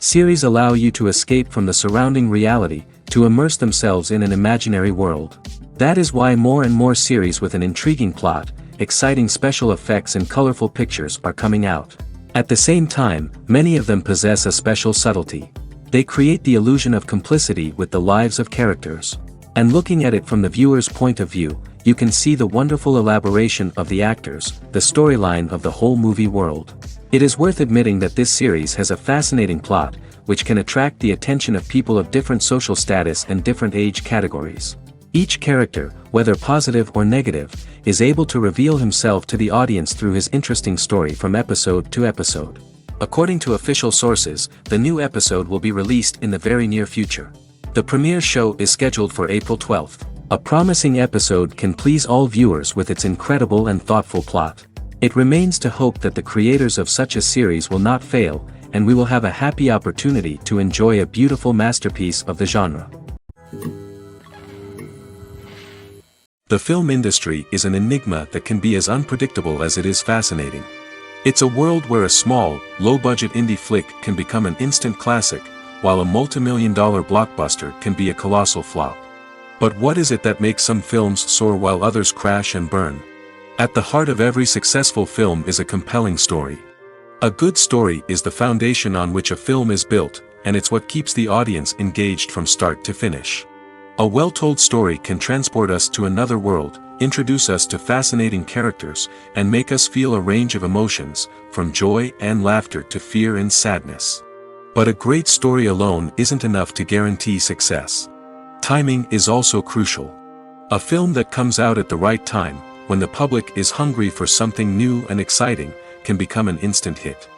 Series allow you to escape from the surrounding reality, to immerse themselves in an imaginary world. That is why more and more series with an intriguing plot, exciting special effects and colorful pictures are coming out. At the same time, many of them possess a special subtlety. They create the illusion of complicity with the lives of characters. And looking at it from the viewer's point of view, you can see the wonderful elaboration of the actors, the storyline of the whole movie world. It is worth admitting that this series has a fascinating plot, which can attract the attention of people of different social status and different age categories. Each character, whether positive or negative, is able to reveal himself to the audience through his interesting story from episode to episode. According to official sources, the new episode will be released in the very near future. The premiere show is scheduled for April 12th. A promising episode can please all viewers with its incredible and thoughtful plot. It remains to hope that the creators of such a series will not fail, and we will have a happy opportunity to enjoy a beautiful masterpiece of the genre. The film industry is an enigma that can be as unpredictable as it is fascinating. It's a world where a small, low-budget indie flick can become an instant classic, while a multi-million-dollar blockbuster can be a colossal flop. But what is it that makes some films soar while others crash and burn? At the heart of every successful film is a compelling story. A good story is the foundation on which a film is built, and it's what keeps the audience engaged from start to finish. A well-told story can transport us to another world, introduce us to fascinating characters, and make us feel a range of emotions, from joy and laughter to fear and sadness. But a great story alone isn't enough to guarantee success. Timing is also crucial. A film that comes out at the right time, when the public is hungry for something new and exciting, can become an instant hit.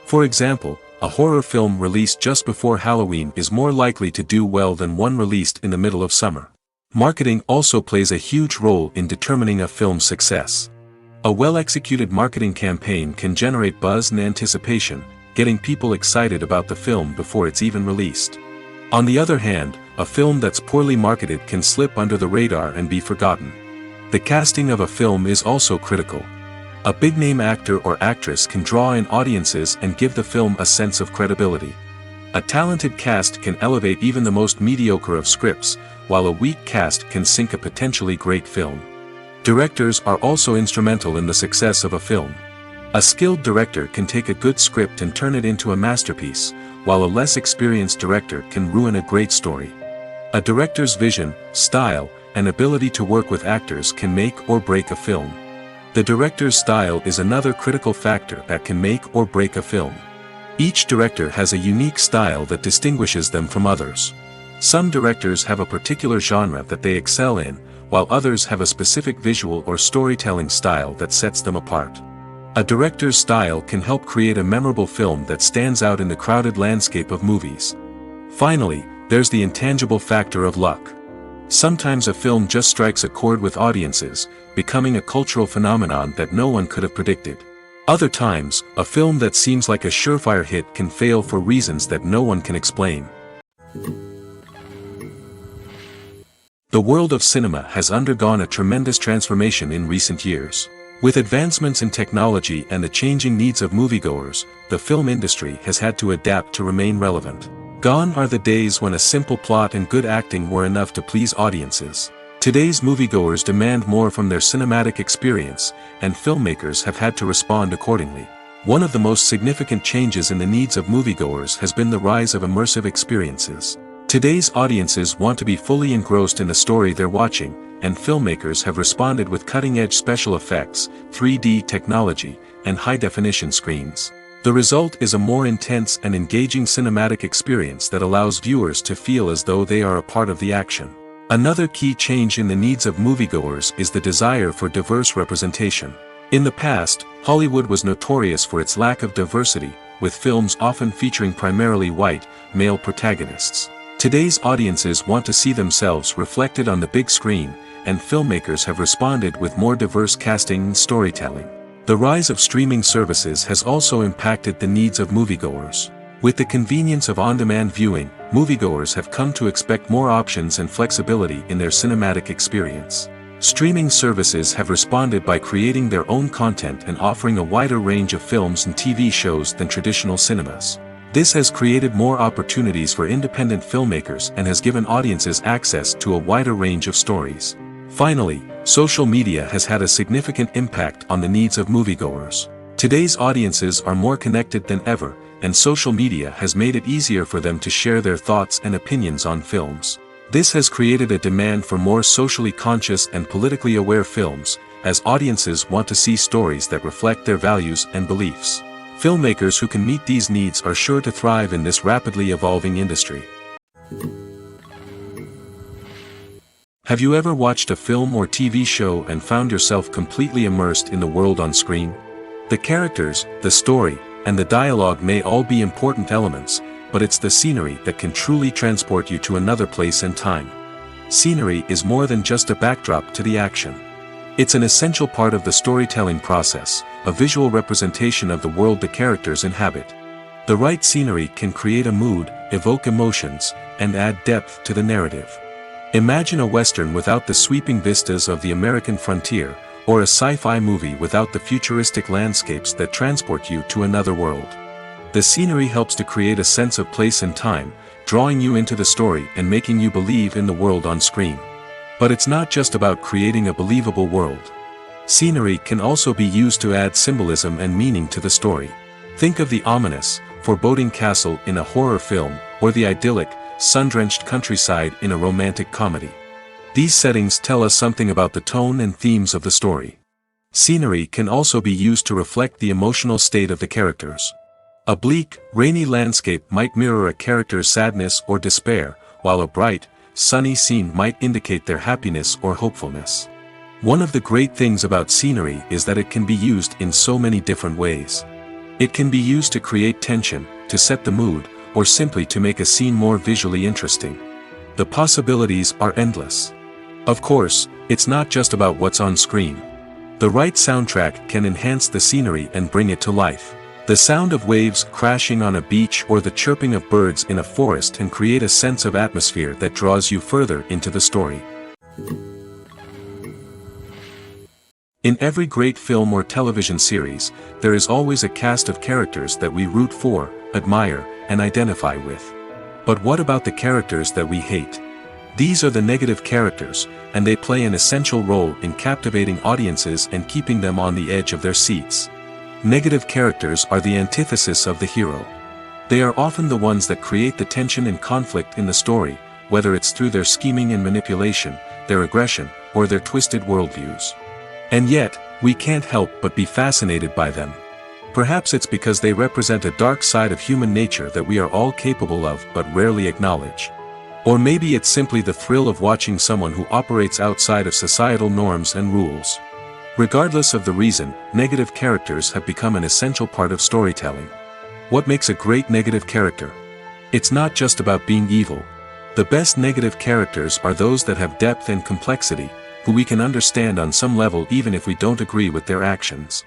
For example, a horror film released just before Halloween is more likely to do well than one released in the middle of summer. Marketing also plays a huge role in determining a film's success. A well-executed marketing campaign can generate buzz and anticipation, getting people excited about the film before it's even released. On the other hand, a film that's poorly marketed can slip under the radar and be forgotten. The casting of a film is also critical. A big-name actor or actress can draw in audiences and give the film a sense of credibility. A talented cast can elevate even the most mediocre of scripts, while a weak cast can sink a potentially great film. Directors are also instrumental in the success of a film. A skilled director can take a good script and turn it into a masterpiece, while a less experienced director can ruin a great story. A director's vision, style, and ability to work with actors can make or break a film. The director's style is another critical factor that can make or break a film. Each director has a unique style that distinguishes them from others. Some directors have a particular genre that they excel in, while others have a specific visual or storytelling style that sets them apart. A director's style can help create a memorable film that stands out in the crowded landscape of movies. Finally, there's the intangible factor of luck. Sometimes a film just strikes a chord with audiences, becoming a cultural phenomenon that no one could have predicted. Other times, a film that seems like a surefire hit can fail for reasons that no one can explain. The world of cinema has undergone a tremendous transformation in recent years. With advancements in technology and the changing needs of moviegoers, the film industry has had to adapt to remain relevant. Gone are the days when a simple plot and good acting were enough to please audiences. Today's moviegoers demand more from their cinematic experience, and filmmakers have had to respond accordingly. One of the most significant changes in the needs of moviegoers has been the rise of immersive experiences. Today's audiences want to be fully engrossed in the story they're watching, and filmmakers have responded with cutting-edge special effects, 3D technology, and high-definition screens. The result is a more intense and engaging cinematic experience that allows viewers to feel as though they are a part of the action. Another key change in the needs of moviegoers is the desire for diverse representation. In the past, Hollywood was notorious for its lack of diversity, with films often featuring primarily white, male protagonists. Today's audiences want to see themselves reflected on the big screen, and filmmakers have responded with more diverse casting and storytelling. The rise of streaming services has also impacted the needs of moviegoers. With the convenience of on-demand viewing, moviegoers have come to expect more options and flexibility in their cinematic experience. Streaming services have responded by creating their own content and offering a wider range of films and TV shows than traditional cinemas. This has created more opportunities for independent filmmakers and has given audiences access to a wider range of stories. Finally, social media has had a significant impact on the needs of moviegoers. Today's audiences are more connected than ever, and social media has made it easier for them to share their thoughts and opinions on films. This has created a demand for more socially conscious and politically aware films, as audiences want to see stories that reflect their values and beliefs. Filmmakers who can meet these needs are sure to thrive in this rapidly evolving industry. Have you ever watched a film or TV show and found yourself completely immersed in the world on screen? The characters, the story, and the dialogue may all be important elements, but it's the scenery that can truly transport you to another place and time. Scenery is more than just a backdrop to the action. It's an essential part of the storytelling process, a visual representation of the world the characters inhabit. The right scenery can create a mood, evoke emotions, and add depth to the narrative. Imagine a Western without the sweeping vistas of the American frontier, or a sci-fi movie without the futuristic landscapes that transport you to another world. The scenery helps to create a sense of place and time, drawing you into the story and making you believe in the world on screen. But it's not just about creating a believable world. Scenery can also be used to add symbolism and meaning to the story. Think of the ominous, foreboding castle in a horror film, or the idyllic, sun-drenched countryside in a romantic comedy. These settings tell us something about the tone and themes of the story. Scenery can also be used to reflect the emotional state of the characters. A bleak, rainy landscape might mirror a character's sadness or despair, while a bright, sunny scene might indicate their happiness or hopefulness. One of the great things about scenery is that it can be used in so many different ways. It can be used to create tension, to set the mood, or simply to make a scene more visually interesting. The possibilities are endless. Of course, it's not just about what's on screen. The right soundtrack can enhance the scenery and bring it to life. The sound of waves crashing on a beach or the chirping of birds in a forest can create a sense of atmosphere that draws you further into the story. In every great film or television series, there is always a cast of characters that we root for, admire, and identify with. But what about the characters that we hate? These are the negative characters, and they play an essential role in captivating audiences and keeping them on the edge of their seats. Negative characters are the antithesis of the hero. They are often the ones that create the tension and conflict in the story, whether it's through their scheming and manipulation, their aggression, or their twisted worldviews. And yet, we can't help but be fascinated by them. Perhaps it's because they represent a dark side of human nature that we are all capable of but rarely acknowledge. Or maybe it's simply the thrill of watching someone who operates outside of societal norms and rules. Regardless of the reason, negative characters have become an essential part of storytelling. What makes a great negative character? It's not just about being evil. The best negative characters are those that have depth and complexity, who we can understand on some level even if we don't agree with their actions.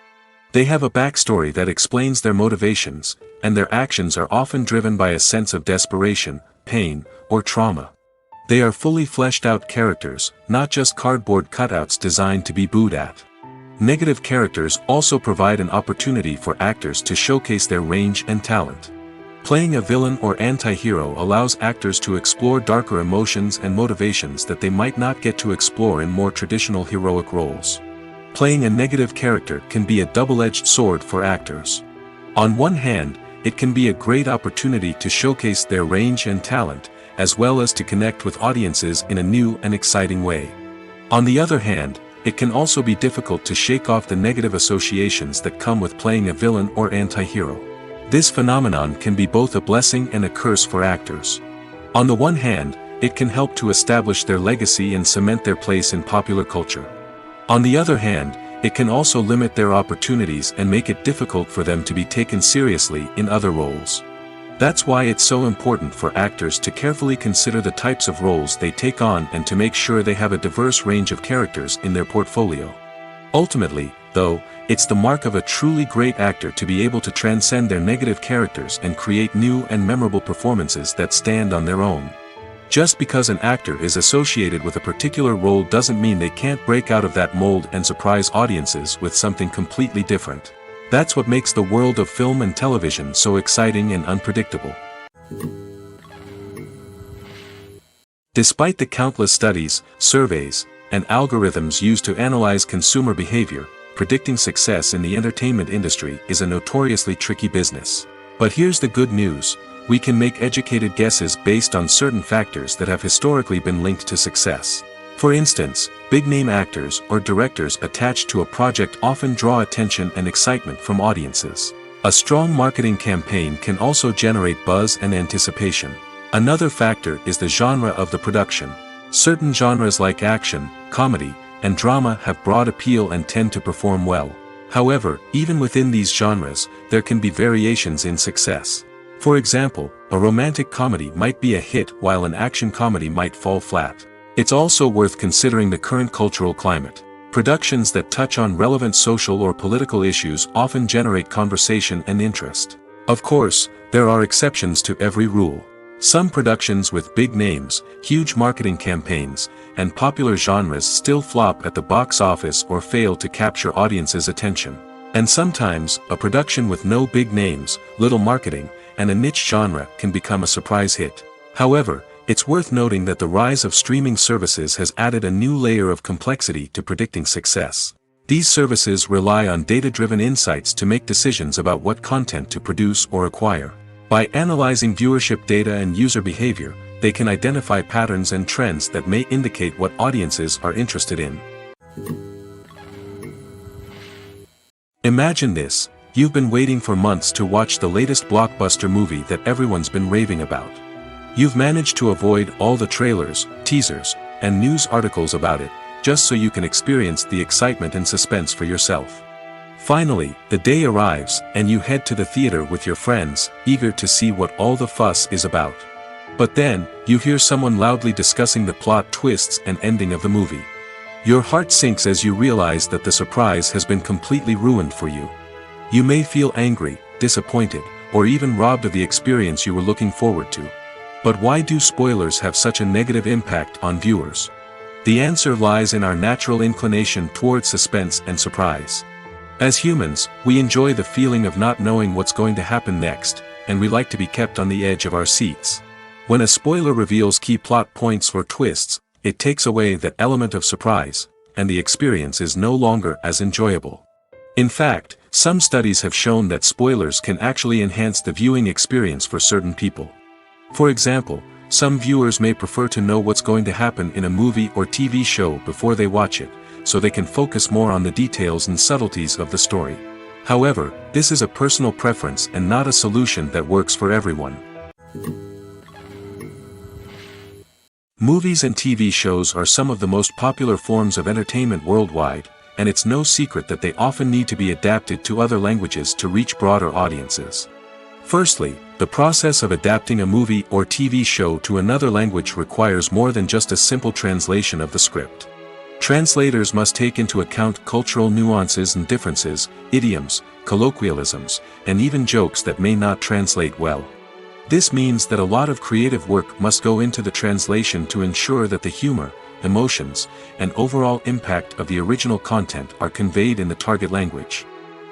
They have a backstory that explains their motivations, and their actions are often driven by a sense of desperation, pain, or trauma. They are fully fleshed out characters, not just cardboard cutouts designed to be booed at. Negative characters also provide an opportunity for actors to showcase their range and talent. Playing a villain or anti-hero allows actors to explore darker emotions and motivations that they might not get to explore in more traditional heroic roles. Playing a negative character can be a double-edged sword for actors. On one hand, it can be a great opportunity to showcase their range and talent, as well as to connect with audiences in a new and exciting way. On the other hand, it can also be difficult to shake off the negative associations that come with playing a villain or anti-hero. This phenomenon can be both a blessing and a curse for actors. On the one hand, it can help to establish their legacy and cement their place in popular culture. On the other hand, it can also limit their opportunities and make it difficult for them to be taken seriously in other roles. That's why it's so important for actors to carefully consider the types of roles they take on and to make sure they have a diverse range of characters in their portfolio. Ultimately, though, it's the mark of a truly great actor to be able to transcend their negative characters and create new and memorable performances that stand on their own. Just because an actor is associated with a particular role doesn't mean they can't break out of that mold and surprise audiences with something completely different. That's what makes the world of film and television so exciting and unpredictable. Despite the countless studies, surveys, and algorithms used to analyze consumer behavior, predicting success in the entertainment industry is a notoriously tricky business. But here's the good news: we can make educated guesses based on certain factors that have historically been linked to success. For instance, big-name actors or directors attached to a project often draw attention and excitement from audiences. A strong marketing campaign can also generate buzz and anticipation. Another factor is the genre of the production. Certain genres like action, comedy, and drama have broad appeal and tend to perform well. However, even within these genres, there can be variations in success. For example, a romantic comedy might be a hit while an action comedy might fall flat. It's also worth considering the current cultural climate. Productions that touch on relevant social or political issues often generate conversation and interest. Of course, there are exceptions to every rule. Some productions with big names, huge marketing campaigns, and popular genres still flop at the box office or fail to capture audiences' attention. And sometimes, a production with no big names, little marketing, and a niche genre can become a surprise hit. However, it's worth noting that the rise of streaming services has added a new layer of complexity to predicting success. These services rely on data-driven insights to make decisions about what content to produce or acquire. By analyzing viewership data and user behavior, they can identify patterns and trends that may indicate what audiences are interested in. Imagine this: you've been waiting for months to watch the latest blockbuster movie that everyone's been raving about. You've managed to avoid all the trailers, teasers, and news articles about it, just so you can experience the excitement and suspense for yourself. Finally, the day arrives, and you head to the theater with your friends, eager to see what all the fuss is about. But then, you hear someone loudly discussing the plot twists and ending of the movie. Your heart sinks as you realize that the surprise has been completely ruined for you. You may feel angry, disappointed, or even robbed of the experience you were looking forward to. But why do spoilers have such a negative impact on viewers? The answer lies in our natural inclination toward suspense and surprise. As humans, we enjoy the feeling of not knowing what's going to happen next, and we like to be kept on the edge of our seats. When a spoiler reveals key plot points or twists, it takes away that element of surprise, and the experience is no longer as enjoyable. In fact, some studies have shown that spoilers can actually enhance the viewing experience for certain people. For example, some viewers may prefer to know what's going to happen in a movie or TV show before they watch it, so they can focus more on the details and subtleties of the story. However, this is a personal preference and not a solution that works for everyone. Movies and TV shows are some of the most popular forms of entertainment worldwide, and it's no secret that they often need to be adapted to other languages to reach broader audiences. Firstly, the process of adapting a movie or TV show to another language requires more than just a simple translation of the script. Translators must take into account cultural nuances and differences, idioms, colloquialisms, and even jokes that may not translate well. This means that a lot of creative work must go into the translation to ensure that the humor, emotions, and overall impact of the original content are conveyed in the target language.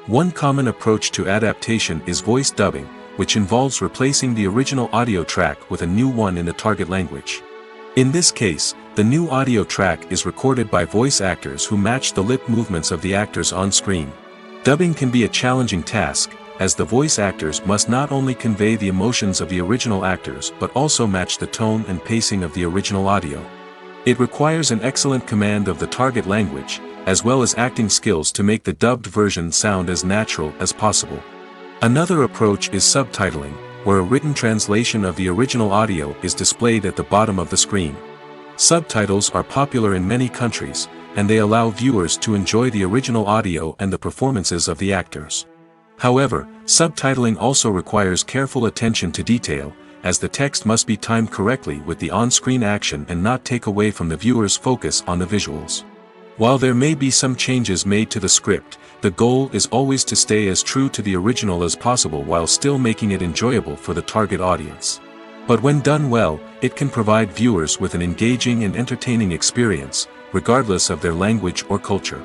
One common approach to adaptation is voice dubbing, which involves replacing the original audio track with a new one in the target language. In this case, the new audio track is recorded by voice actors who match the lip movements of the actors on screen. Dubbing can be a challenging task, as the voice actors must not only convey the emotions of the original actors but also match the tone and pacing of the original audio. It requires an excellent command of the target language, as well as acting skills to make the dubbed version sound as natural as possible. Another approach is subtitling, where a written translation of the original audio is displayed at the bottom of the screen. Subtitles are popular in many countries, and they allow viewers to enjoy the original audio and the performances of the actors. However, subtitling also requires careful attention to detail, as the text must be timed correctly with the on-screen action and not take away from the viewer's focus on the visuals. While there may be some changes made to the script, the goal is always to stay as true to the original as possible while still making it enjoyable for the target audience. But when done well, it can provide viewers with an engaging and entertaining experience, regardless of their language or culture.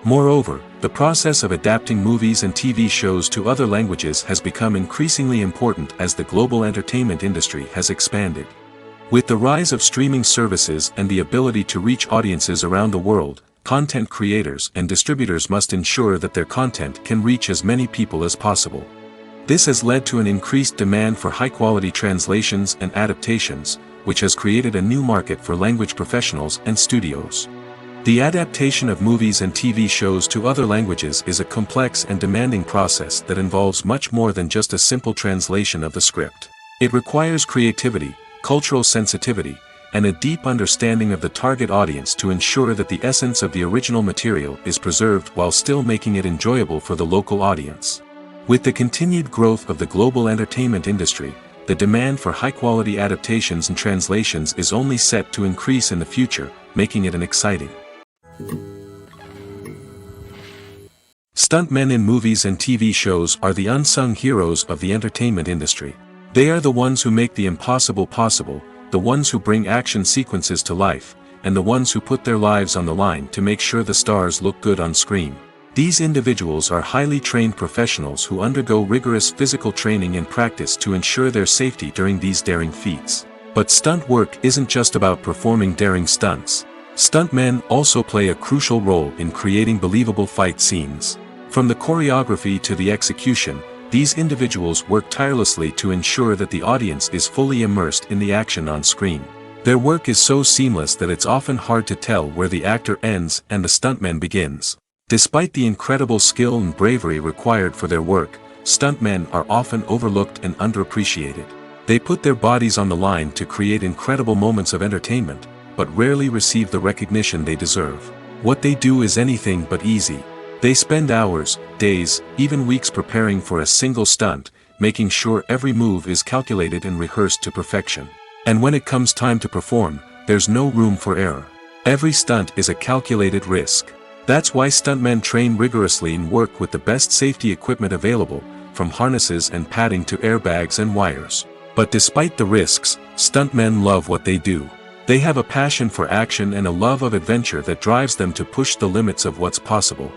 Moreover, the process of adapting movies and TV shows to other languages has become increasingly important as the global entertainment industry has expanded. With the rise of streaming services and the ability to reach audiences around the world, content creators and distributors must ensure that their content can reach as many people as possible. This has led to an increased demand for high-quality translations and adaptations, which has created a new market for language professionals and studios. The adaptation of movies and TV shows to other languages is a complex and demanding process that involves much more than just a simple translation of the script. It requires creativity, cultural sensitivity, and a deep understanding of the target audience to ensure that the essence of the original material is preserved while still making it enjoyable for the local audience. With the continued growth of the global entertainment industry, the demand for high-quality adaptations and translations is only set to increase in the future, making it an exciting. Stuntmen in movies and TV shows are the unsung heroes of the entertainment industry. They are the ones who make the impossible possible, the ones who bring action sequences to life, and the ones who put their lives on the line to make sure the stars look good on screen. These individuals are highly trained professionals who undergo rigorous physical training and practice to ensure their safety during these daring feats. But stunt work isn't just about performing daring stunts. Stuntmen also play a crucial role in creating believable fight scenes. From the choreography to the execution, these individuals work tirelessly to ensure that the audience is fully immersed in the action on screen. Their work is so seamless that it's often hard to tell where the actor ends and the stuntman begins. Despite the incredible skill and bravery required for their work, stuntmen are often overlooked and underappreciated. They put their bodies on the line to create incredible moments of entertainment, but rarely receive the recognition they deserve. What they do is anything but easy. They spend hours, days, even weeks preparing for a single stunt, making sure every move is calculated and rehearsed to perfection. And when it comes time to perform, there's no room for error. Every stunt is a calculated risk. That's why stuntmen train rigorously and work with the best safety equipment available, from harnesses and padding to airbags and wires. But despite the risks, stuntmen love what they do. They have a passion for action and a love of adventure that drives them to push the limits of what's possible.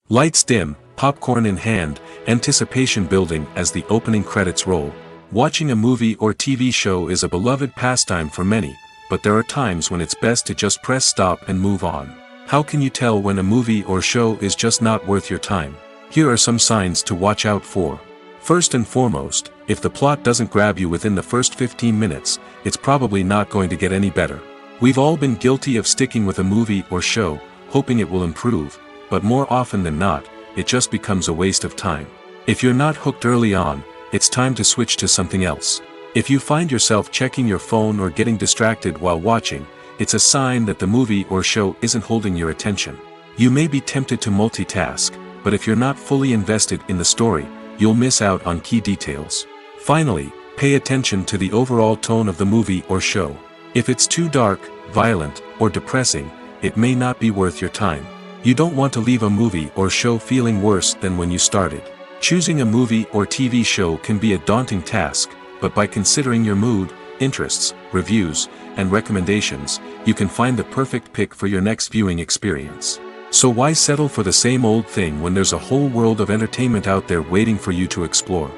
Lights dim, popcorn in hand, anticipation building as the opening credits roll. Watching a movie or TV show is a beloved pastime for many, but there are times when it's best to just press stop and move on. How can you tell when a movie or show is just not worth your time? Here are some signs to watch out for. First and foremost, if the plot doesn't grab you within the first 15 minutes, it's probably not going to get any better. We've all been guilty of sticking with a movie or show, hoping it will improve, but more often than not, it just becomes a waste of time. If you're not hooked early on, it's time to switch to something else. If you find yourself checking your phone or getting distracted while watching, it's a sign that the movie or show isn't holding your attention. You may be tempted to multitask, but if you're not fully invested in the story, you'll miss out on key details. Finally, pay attention to the overall tone of the movie or show. If it's too dark, violent, or depressing, it may not be worth your time. You don't want to leave a movie or show feeling worse than when you started. Choosing a movie or TV show can be a daunting task, but by considering your mood, interests, reviews, and recommendations, you can find the perfect pick for your next viewing experience. So why settle for the same old thing when there's a whole world of entertainment out there waiting for you to explore?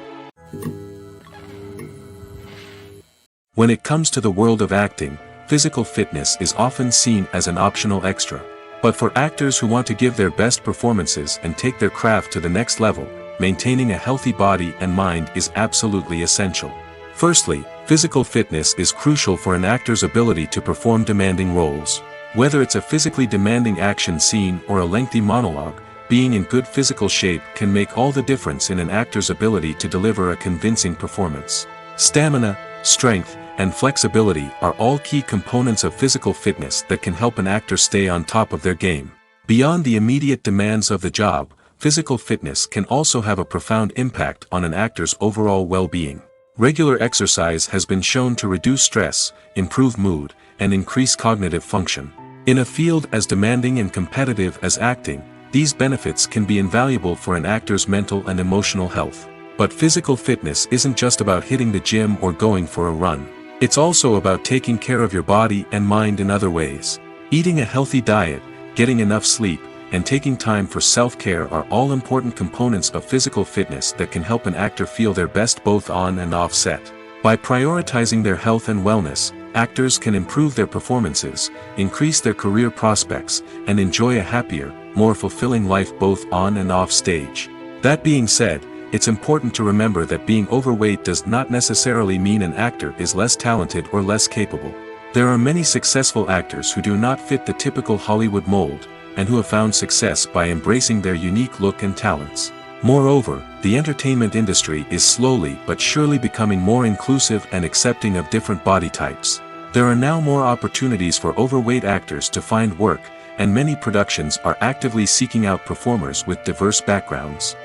When it comes to the world of acting, physical fitness is often seen as an optional extra. But for actors who want to give their best performances and take their craft to the next level, maintaining a healthy body and mind is absolutely essential. Firstly, physical fitness is crucial for an actor's ability to perform demanding roles. Whether it's a physically demanding action scene or a lengthy monologue, being in good physical shape can make all the difference in an actor's ability to deliver a convincing performance. Stamina, strength, and flexibility are all key components of physical fitness that can help an actor stay on top of their game. Beyond the immediate demands of the job, physical fitness can also have a profound impact on an actor's overall well-being. Regular exercise has been shown to reduce stress, improve mood, and increase cognitive function. In a field as demanding and competitive as acting, these benefits can be invaluable for an actor's mental and emotional health. But physical fitness isn't just about hitting the gym or going for a run. It's also about taking care of your body and mind in other ways. Eating a healthy diet, getting enough sleep, and taking time for self-care are all important components of physical fitness that can help an actor feel their best both on and off set. By prioritizing their health and wellness, actors can improve their performances, increase their career prospects, and enjoy a happier, more fulfilling life both on and off stage. That being said, it's important to remember that being overweight does not necessarily mean an actor is less talented or less capable. There are many successful actors who do not fit the typical Hollywood mold, and who have found success by embracing their unique look and talents. Moreover, the entertainment industry is slowly but surely becoming more inclusive and accepting of different body types. There are now more opportunities for overweight actors to find work, and many productions are actively seeking out performers with diverse backgrounds.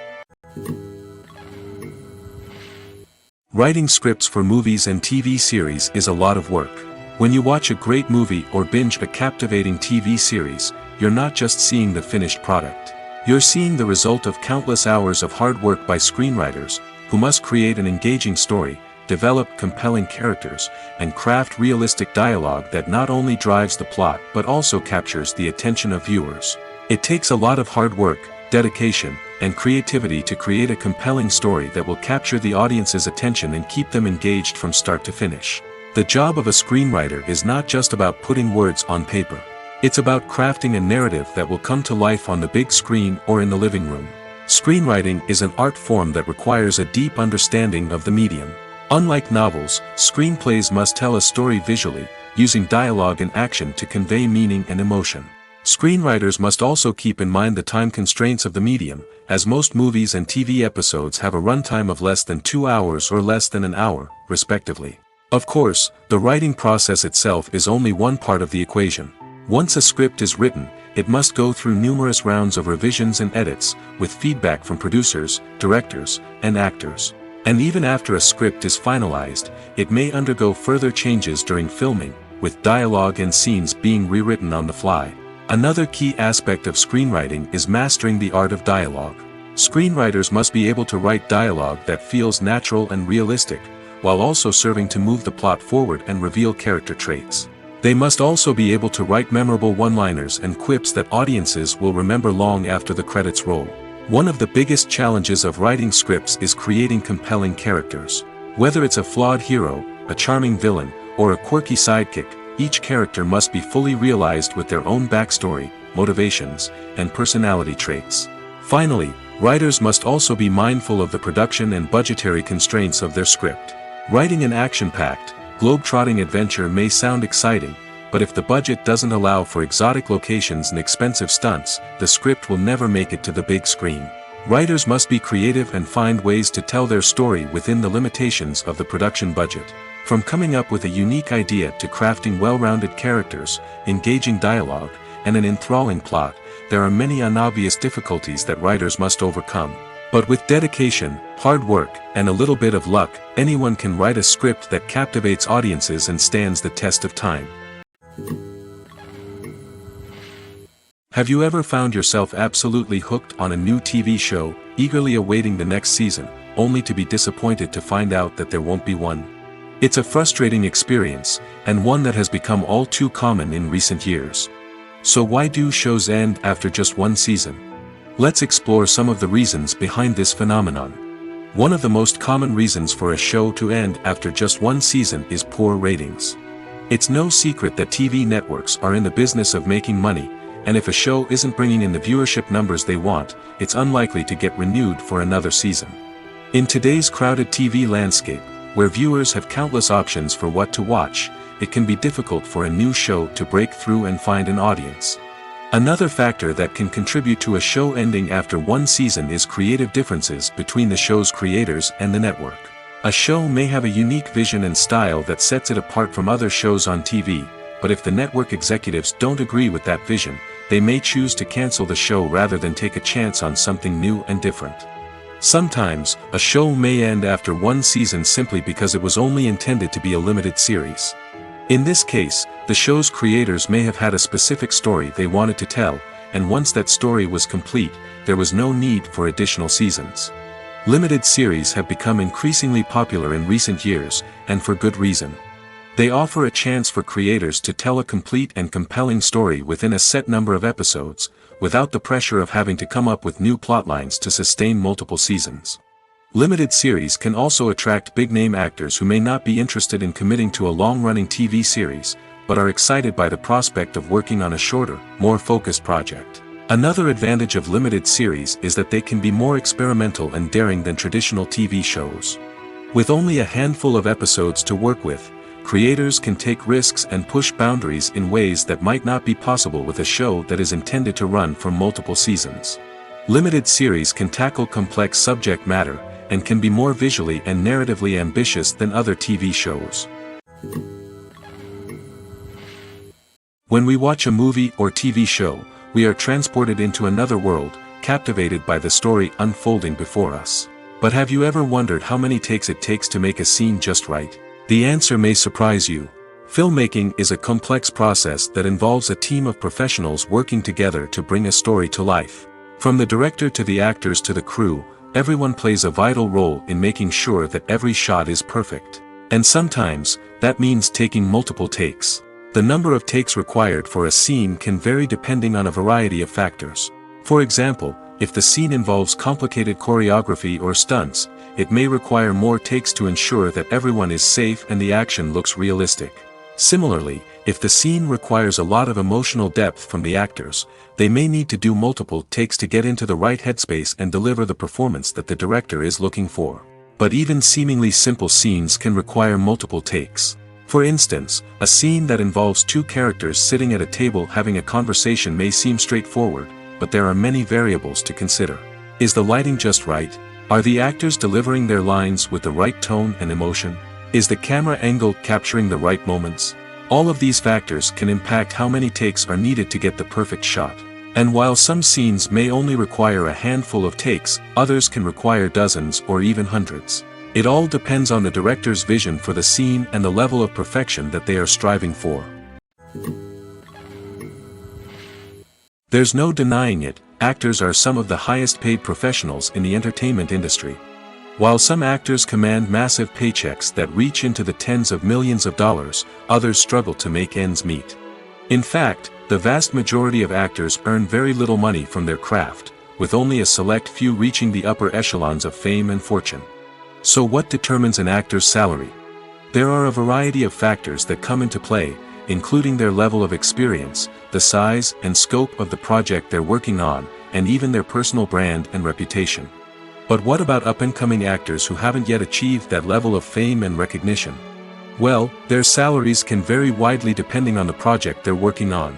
Writing scripts for movies and TV series is a lot of work. When you watch a great movie or binge a captivating TV series, you're not just seeing the finished product. You're seeing the result of countless hours of hard work by screenwriters, who must create an engaging story, develop compelling characters, and craft realistic dialogue that not only drives the plot but also captures the attention of viewers. It takes a lot of hard work, dedication, and creativity to create a compelling story that will capture the audience's attention and keep them engaged from start to finish. The job of a screenwriter is not just about putting words on paper. It's about crafting a narrative that will come to life on the big screen or in the living room. Screenwriting is an art form that requires a deep understanding of the medium. Unlike novels, screenplays must tell a story visually, using dialogue and action to convey meaning and emotion. Screenwriters must also keep in mind the time constraints of the medium, as most movies and TV episodes have a runtime of less than 2 hours or less than an hour, respectively. Of course, the writing process itself is only one part of the equation. Once a script is written, it must go through numerous rounds of revisions and edits, with feedback from producers, directors, and actors. And even after a script is finalized, it may undergo further changes during filming, with dialogue and scenes being rewritten on the fly. Another key aspect of screenwriting is mastering the art of dialogue. Screenwriters must be able to write dialogue that feels natural and realistic, while also serving to move the plot forward and reveal character traits. They must also be able to write memorable one-liners and quips that audiences will remember long after the credits roll. One of the biggest challenges of writing scripts is creating compelling characters. Whether it's a flawed hero, a charming villain, or a quirky sidekick, each character must be fully realized with their own backstory, motivations, and personality traits. Finally, writers must also be mindful of the production and budgetary constraints of their script. Writing an action-packed, globe-trotting adventure may sound exciting, but if the budget doesn't allow for exotic locations and expensive stunts, the script will never make it to the big screen. Writers must be creative and find ways to tell their story within the limitations of the production budget. From coming up with a unique idea to crafting well-rounded characters, engaging dialogue, and an enthralling plot, there are many unobvious difficulties that writers must overcome. But with dedication, hard work, and a little bit of luck, anyone can write a script that captivates audiences and stands the test of time. Have you ever found yourself absolutely hooked on a new TV show, eagerly awaiting the next season, only to be disappointed to find out that there won't be one? It's a frustrating experience, and one that has become all too common in recent years. So why do shows end after just one season? Let's explore some of the reasons behind this phenomenon. One of the most common reasons for a show to end after just one season is poor ratings. It's no secret that TV networks are in the business of making money, and if a show isn't bringing in the viewership numbers they want, it's unlikely to get renewed for another season. In today's crowded TV landscape, where viewers have countless options for what to watch, it can be difficult for a new show to break through and find an audience. Another factor that can contribute to a show ending after one season is creative differences between the show's creators and the network. A show may have a unique vision and style that sets it apart from other shows on TV, but if the network executives don't agree with that vision, they may choose to cancel the show rather than take a chance on something new and different. Sometimes, a show may end after one season simply because it was only intended to be a limited series. In this case, the show's creators may have had a specific story they wanted to tell, and once that story was complete, there was no need for additional seasons. Limited series have become increasingly popular in recent years, and for good reason. They offer a chance for creators to tell a complete and compelling story within a set number of episodes, without the pressure of having to come up with new plotlines to sustain multiple seasons. Limited series can also attract big-name actors who may not be interested in committing to a long-running TV series, but are excited by the prospect of working on a shorter, more focused project. Another advantage of limited series is that they can be more experimental and daring than traditional TV shows. With only a handful of episodes to work with, creators can take risks and push boundaries in ways that might not be possible with a show that is intended to run for multiple seasons. Limited series can tackle complex subject matter, and can be more visually and narratively ambitious than other TV shows. When we watch a movie or TV show, we are transported into another world, captivated by the story unfolding before us. But have you ever wondered how many takes it takes to make a scene just right? The answer may surprise you. Filmmaking is a complex process that involves a team of professionals working together to bring a story to life. From the director to the actors to the crew, everyone plays a vital role in making sure that every shot is perfect. And sometimes, that means taking multiple takes. The number of takes required for a scene can vary depending on a variety of factors. For example, if the scene involves complicated choreography or stunts, it may require more takes to ensure that everyone is safe and the action looks realistic. Similarly, if the scene requires a lot of emotional depth from the actors, they may need to do multiple takes to get into the right headspace and deliver the performance that the director is looking for. But even seemingly simple scenes can require multiple takes. For instance, a scene that involves two characters sitting at a table having a conversation may seem straightforward, but there are many variables to consider. Is the lighting just right? Are the actors delivering their lines with the right tone and emotion? Is the camera angle capturing the right moments? All of these factors can impact how many takes are needed to get the perfect shot. And while some scenes may only require a handful of takes, others can require dozens or even hundreds. It all depends on the director's vision for the scene and the level of perfection that they are striving for. There's no denying it, actors are some of the highest paid professionals in the entertainment industry. While some actors command massive paychecks that reach into the tens of millions of dollars, others struggle to make ends meet. In fact, the vast majority of actors earn very little money from their craft, with only a select few reaching the upper echelons of fame and fortune. So what determines an actor's salary? There are a variety of factors that come into play, including their level of experience, the size and scope of the project they're working on, and even their personal brand and reputation. But what about up-and-coming actors who haven't yet achieved that level of fame and recognition? Well, their salaries can vary widely depending on the project they're working on.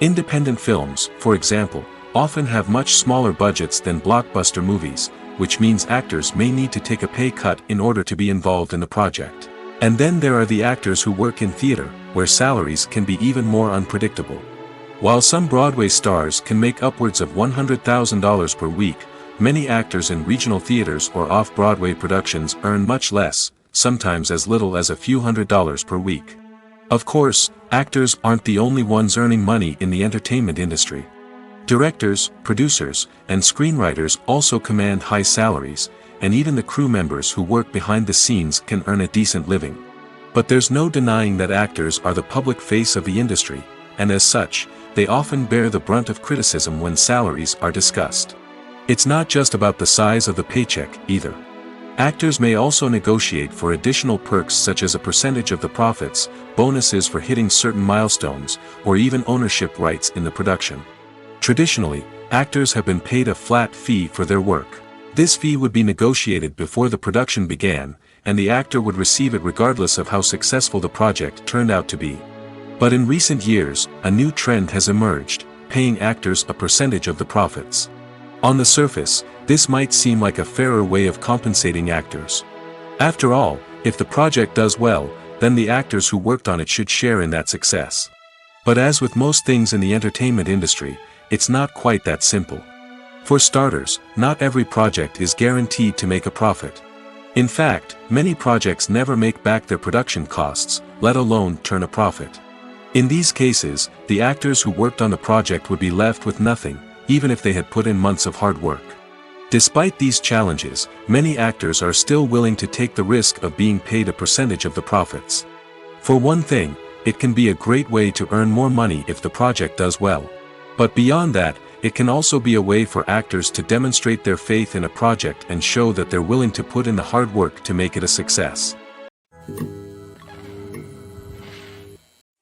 Independent films, for example, often have much smaller budgets than blockbuster movies, which means actors may need to take a pay cut in order to be involved in the project. And then there are the actors who work in theater, where salaries can be even more unpredictable. While some Broadway stars can make upwards of $100,000 per week, many actors in regional theaters or off-Broadway productions earn much less, sometimes as little as a few $100s per week. Of course, actors aren't the only ones earning money in the entertainment industry. Directors, producers, and screenwriters also command high salaries, and even the crew members who work behind the scenes can earn a decent living. But there's no denying that actors are the public face of the industry, and as such, they often bear the brunt of criticism when salaries are discussed. It's not just about the size of the paycheck, either. Actors may also negotiate for additional perks such as a percentage of the profits, bonuses for hitting certain milestones, or even ownership rights in the production. Traditionally, actors have been paid a flat fee for their work. This fee would be negotiated before the production began, and the actor would receive it regardless of how successful the project turned out to be. But in recent years, a new trend has emerged, paying actors a percentage of the profits. On the surface, this might seem like a fairer way of compensating actors. After all, if the project does well, then the actors who worked on it should share in that success. But as with most things in the entertainment industry, it's not quite that simple. For starters, not every project is guaranteed to make a profit. In fact, many projects never make back their production costs, let alone turn a profit. In these cases, the actors who worked on the project would be left with nothing, even if they had put in months of hard work. Despite these challenges, many actors are still willing to take the risk of being paid a percentage of the profits. For one thing, it can be a great way to earn more money if the project does well. But beyond that, it can also be a way for actors to demonstrate their faith in a project and show that they're willing to put in the hard work to make it a success.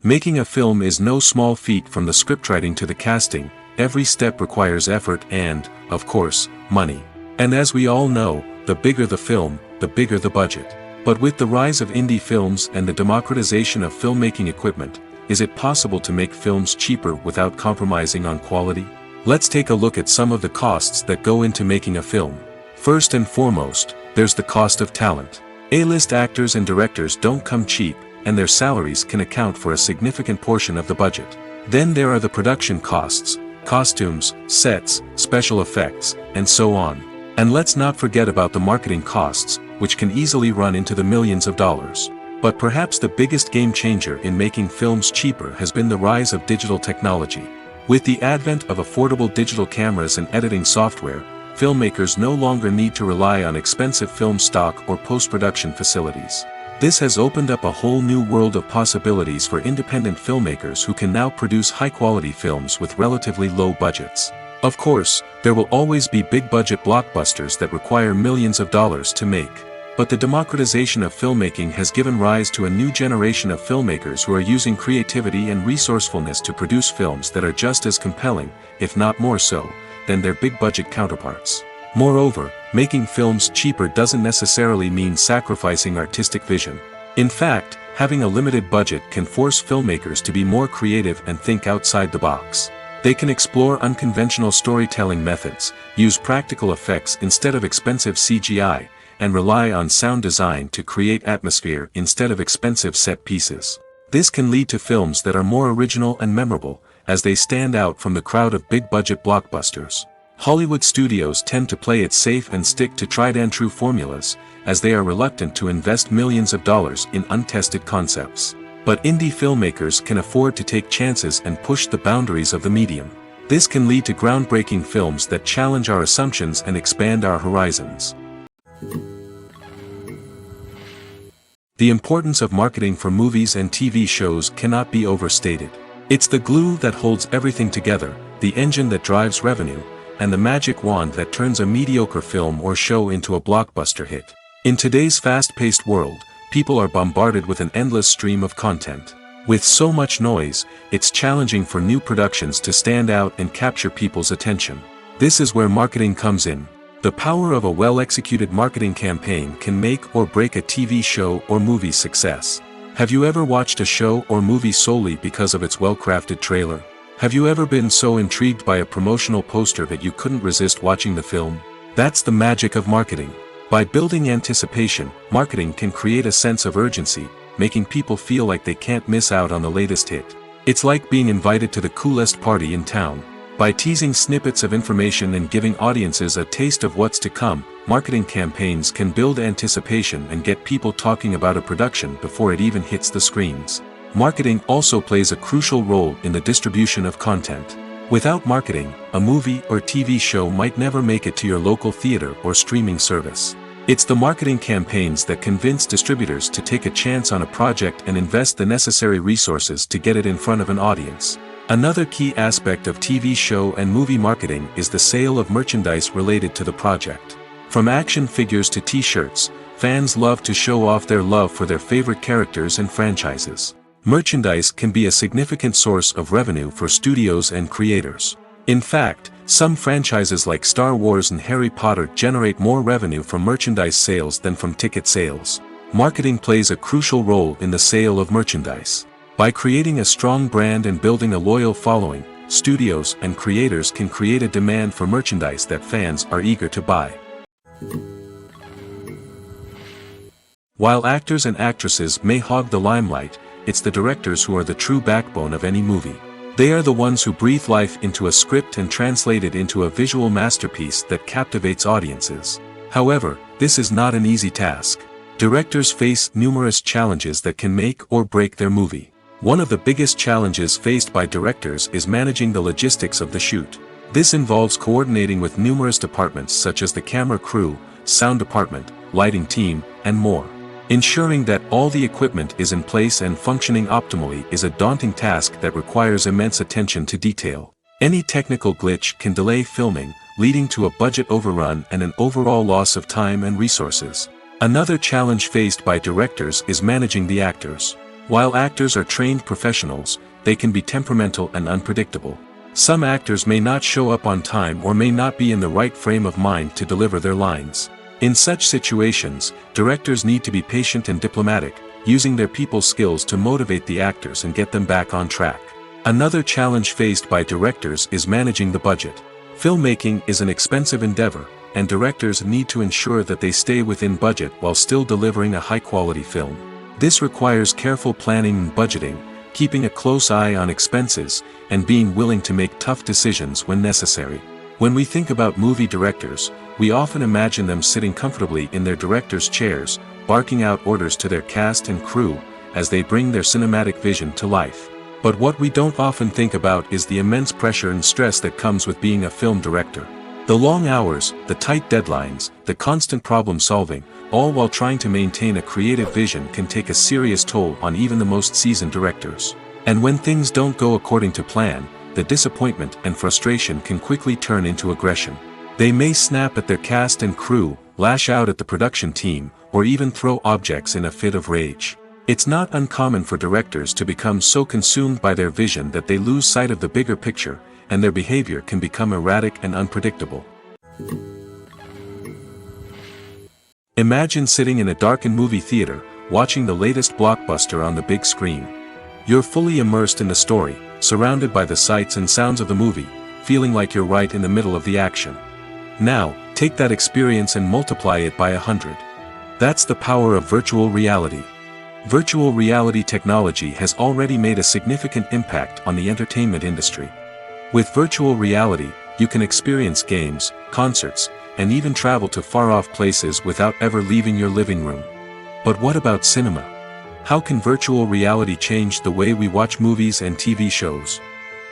Making a film is no small feat. From the scriptwriting to the casting, every step requires effort and, of course, money. And as we all know, the bigger the film, the bigger the budget. But with the rise of indie films and the democratization of filmmaking equipment, is it possible to make films cheaper without compromising on quality? Let's take a look at some of the costs that go into making a film. First and foremost, there's the cost of talent. A-list actors and directors don't come cheap, and their salaries can account for a significant portion of the budget. Then there are the production costs, costumes, sets, special effects, and so on. And let's not forget about the marketing costs, which can easily run into the millions of dollars. But perhaps the biggest game changer in making films cheaper has been the rise of digital technology. With the advent of affordable digital cameras and editing software, filmmakers no longer need to rely on expensive film stock or post-production facilities. This has opened up a whole new world of possibilities for independent filmmakers who can now produce high-quality films with relatively low budgets. Of course, there will always be big-budget blockbusters that require millions of dollars to make. But the democratization of filmmaking has given rise to a new generation of filmmakers who are using creativity and resourcefulness to produce films that are just as compelling, if not more so, than their big-budget counterparts. Moreover, making films cheaper doesn't necessarily mean sacrificing artistic vision. In fact, having a limited budget can force filmmakers to be more creative and think outside the box. They can explore unconventional storytelling methods, use practical effects instead of expensive CGI, and rely on sound design to create atmosphere instead of expensive set pieces. This can lead to films that are more original and memorable, as they stand out from the crowd of big-budget blockbusters. Hollywood studios tend to play it safe and stick to tried-and-true formulas, as they are reluctant to invest millions of dollars in untested concepts. But indie filmmakers can afford to take chances and push the boundaries of the medium. This can lead to groundbreaking films that challenge our assumptions and expand our horizons. The importance of marketing for movies and TV shows cannot be overstated. It's the glue that holds everything together, the engine that drives revenue, and the magic wand that turns a mediocre film or show into a blockbuster hit. In today's fast-paced world, people are bombarded with an endless stream of content. With so much noise, it's challenging for new productions to stand out and capture people's attention. This is where marketing comes in. The power of a well-executed marketing campaign can make or break a TV show or movie's success. Have you ever watched a show or movie solely because of its well-crafted trailer? Have you ever been so intrigued by a promotional poster that you couldn't resist watching the film? That's the magic of marketing. By building anticipation, marketing can create a sense of urgency, making people feel like they can't miss out on the latest hit. It's like being invited to the coolest party in town. By teasing snippets of information and giving audiences a taste of what's to come, marketing campaigns can build anticipation and get people talking about a production before it even hits the screens. Marketing also plays a crucial role in the distribution of content. Without marketing, a movie or TV show might never make it to your local theater or streaming service. It's the marketing campaigns that convince distributors to take a chance on a project and invest the necessary resources to get it in front of an audience. Another key aspect of TV show and movie marketing is the sale of merchandise related to the project. From action figures to t-shirts, fans love to show off their love for their favorite characters and franchises. Merchandise can be a significant source of revenue for studios and creators. In fact, some franchises like Star Wars and Harry Potter generate more revenue from merchandise sales than from ticket sales. Marketing plays a crucial role in the sale of merchandise. By creating a strong brand and building a loyal following, studios and creators can create a demand for merchandise that fans are eager to buy. While actors and actresses may hog the limelight, it's the directors who are the true backbone of any movie. They are the ones who breathe life into a script and translate it into a visual masterpiece that captivates audiences. However, this is not an easy task. Directors face numerous challenges that can make or break their movie. One of the biggest challenges faced by directors is managing the logistics of the shoot. This involves coordinating with numerous departments such as the camera crew, sound department, lighting team, and more. Ensuring that all the equipment is in place and functioning optimally is a daunting task that requires immense attention to detail. Any technical glitch can delay filming, leading to a budget overrun and an overall loss of time and resources. Another challenge faced by directors is managing the actors. While actors are trained professionals, they can be temperamental and unpredictable. Some actors may not show up on time or may not be in the right frame of mind to deliver their lines. In such situations, directors need to be patient and diplomatic, using their people skills to motivate the actors and get them back on track. Another challenge faced by directors is managing the budget. Filmmaking is an expensive endeavor, and directors need to ensure that they stay within budget while still delivering a high-quality film. This requires careful planning and budgeting, keeping a close eye on expenses, and being willing to make tough decisions when necessary. When we think about movie directors, we often imagine them sitting comfortably in their director's chairs, barking out orders to their cast and crew, as they bring their cinematic vision to life. But what we don't often think about is the immense pressure and stress that comes with being a film director. The long hours, the tight deadlines, the constant problem solving, all while trying to maintain a creative vision can take a serious toll on even the most seasoned directors. And when things don't go according to plan, the disappointment and frustration can quickly turn into aggression. They may snap at their cast and crew, lash out at the production team, or even throw objects in a fit of rage. It's not uncommon for directors to become so consumed by their vision that they lose sight of the bigger picture, and their behavior can become erratic and unpredictable. Imagine sitting in a darkened movie theater, watching the latest blockbuster on the big screen. You're fully immersed in the story, surrounded by the sights and sounds of the movie, feeling like you're right in the middle of the action. Now, take that experience and multiply it by 100. That's the power of virtual reality. Virtual reality technology has already made a significant impact on the entertainment industry. With virtual reality, you can experience games, concerts, and even travel to far-off places without ever leaving your living room. But what about cinema? How can virtual reality change the way we watch movies and TV shows?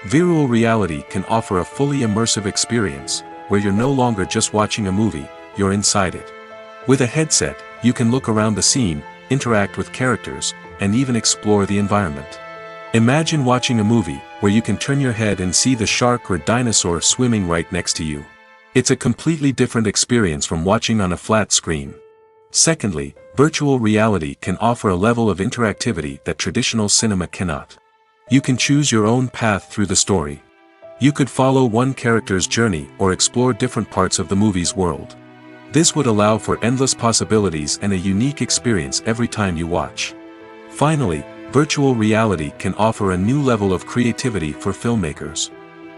Virtual reality can offer a fully immersive experience, where you're no longer just watching a movie, you're inside it. With a headset, you can look around the scene, interact with characters, and even explore the environment. Imagine watching a movie where you can turn your head and see the shark or dinosaur swimming right next to you. It's a completely different experience from watching on a flat screen. Secondly, virtual reality can offer a level of interactivity that traditional cinema cannot. You can choose your own path through the story. You could follow one character's journey or explore different parts of the movie's world. This would allow for endless possibilities and a unique experience every time you watch. Finally, virtual reality can offer a new level of creativity for filmmakers.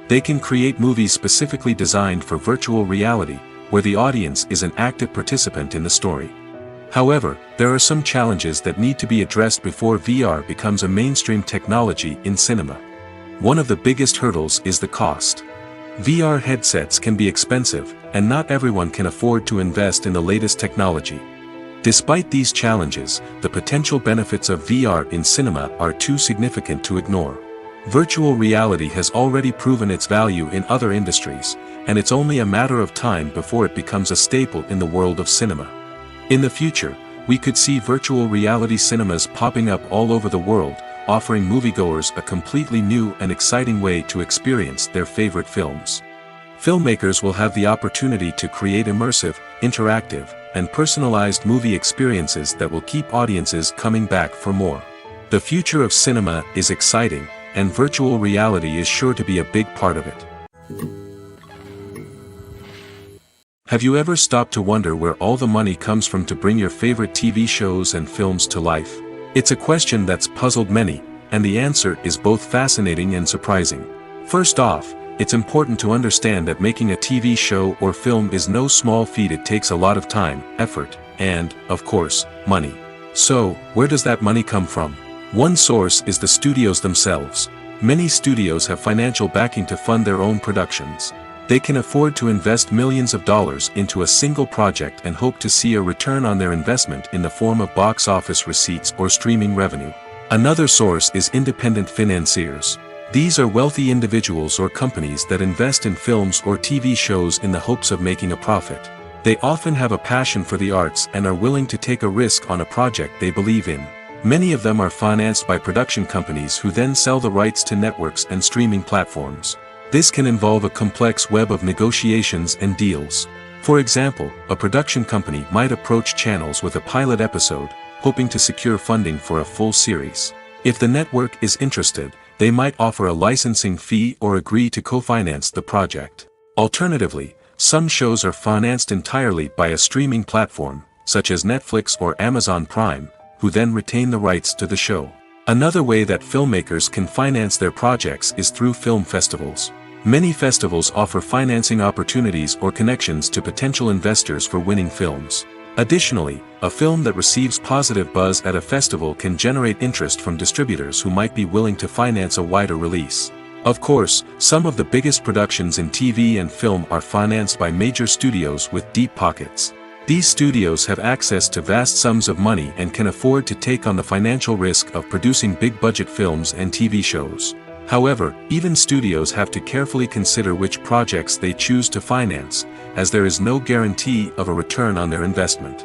They can create movies specifically designed for virtual reality, where the audience is an active participant in the story. However, there are some challenges that need to be addressed before VR becomes a mainstream technology in cinema. One of the biggest hurdles is the cost. VR headsets can be expensive, and not everyone can afford to invest in the latest technology. Despite these challenges, the potential benefits of VR in cinema are too significant to ignore. Virtual reality has already proven its value in other industries, and it's only a matter of time before it becomes a staple in the world of cinema. In the future, we could see virtual reality cinemas popping up all over the world, offering moviegoers a completely new and exciting way to experience their favorite films. Filmmakers will have the opportunity to create immersive, interactive, and personalized movie experiences that will keep audiences coming back for more. The future of cinema is exciting, and virtual reality is sure to be a big part of it. Have you ever stopped to wonder where all the money comes from to bring your favorite TV shows and films to life? It's a question that's puzzled many, and the answer is both fascinating and surprising. First off, it's important to understand that making a TV show or film is no small feat. It takes a lot of time, effort, and, of course, money. So, where does that money come from? One source is the studios themselves. Many studios have financial backing to fund their own productions. They can afford to invest millions of dollars into a single project and hope to see a return on their investment in the form of box office receipts or streaming revenue. Another source is independent financiers. These are wealthy individuals or companies that invest in films or TV shows in the hopes of making a profit. They often have a passion for the arts and are willing to take a risk on a project they believe in. Many of them are financed by production companies who then sell the rights to networks and streaming platforms. This can involve a complex web of negotiations and deals. For example, a production company might approach channels with a pilot episode, hoping to secure funding for a full series. If the network is interested, they might offer a licensing fee or agree to co-finance the project. Alternatively, some shows are financed entirely by a streaming platform, such as Netflix or Amazon Prime, who then retain the rights to the show. Another way that filmmakers can finance their projects is through film festivals. Many festivals offer financing opportunities or connections to potential investors for winning films. Additionally, a film that receives positive buzz at a festival can generate interest from distributors who might be willing to finance a wider release. Of course, some of the biggest productions in TV and film are financed by major studios with deep pockets. These studios have access to vast sums of money and can afford to take on the financial risk of producing big-budget films and TV shows. However, even studios have to carefully consider which projects they choose to finance, as there is no guarantee of a return on their investment.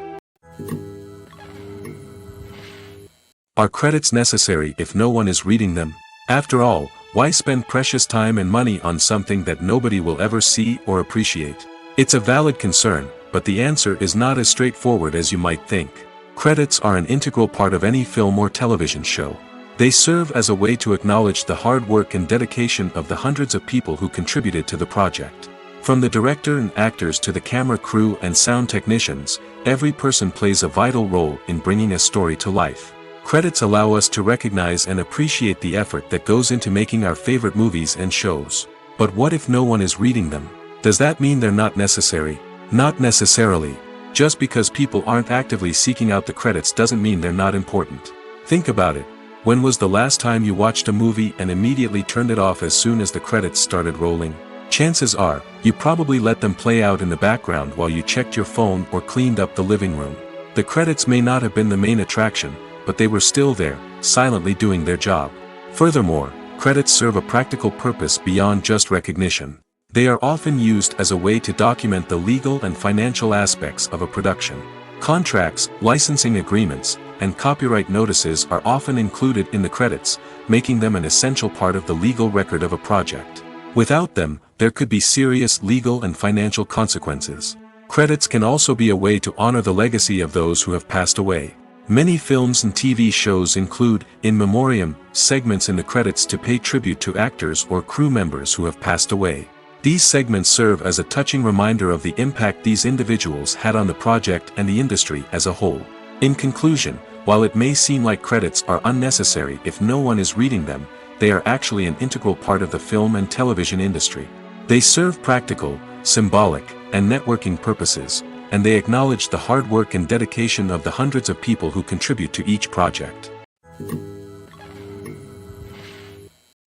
Are credits necessary if no one is reading them? After all, why spend precious time and money on something that nobody will ever see or appreciate? It's a valid concern, but the answer is not as straightforward as you might think. Credits are an integral part of any film or television show. They serve as a way to acknowledge the hard work and dedication of the hundreds of people who contributed to the project. From the director and actors to the camera crew and sound technicians, every person plays a vital role in bringing a story to life. Credits allow us to recognize and appreciate the effort that goes into making our favorite movies and shows. But what if no one is reading them? Does that mean they're not necessary? Not necessarily. Just because people aren't actively seeking out the credits doesn't mean they're not important. Think about it. When was the last time you watched a movie and immediately turned it off as soon as the credits started rolling? Chances are, you probably let them play out in the background while you checked your phone or cleaned up the living room. The credits may not have been the main attraction, but they were still there, silently doing their job. Furthermore, credits serve a practical purpose beyond just recognition. They are often used as a way to document the legal and financial aspects of a production. Contracts, licensing agreements, and copyright notices are often included in the credits, making them an essential part of the legal record of a project. Without them, there could be serious legal and financial consequences. Credits can also be a way to honor the legacy of those who have passed away. Many films and TV shows include, in memoriam, segments in the credits to pay tribute to actors or crew members who have passed away. These segments serve as a touching reminder of the impact these individuals had on the project and the industry as a whole. In conclusion, while it may seem like credits are unnecessary if no one is reading them, they are actually an integral part of the film and television industry. They serve practical, symbolic, and networking purposes, and they acknowledge the hard work and dedication of the hundreds of people who contribute to each project.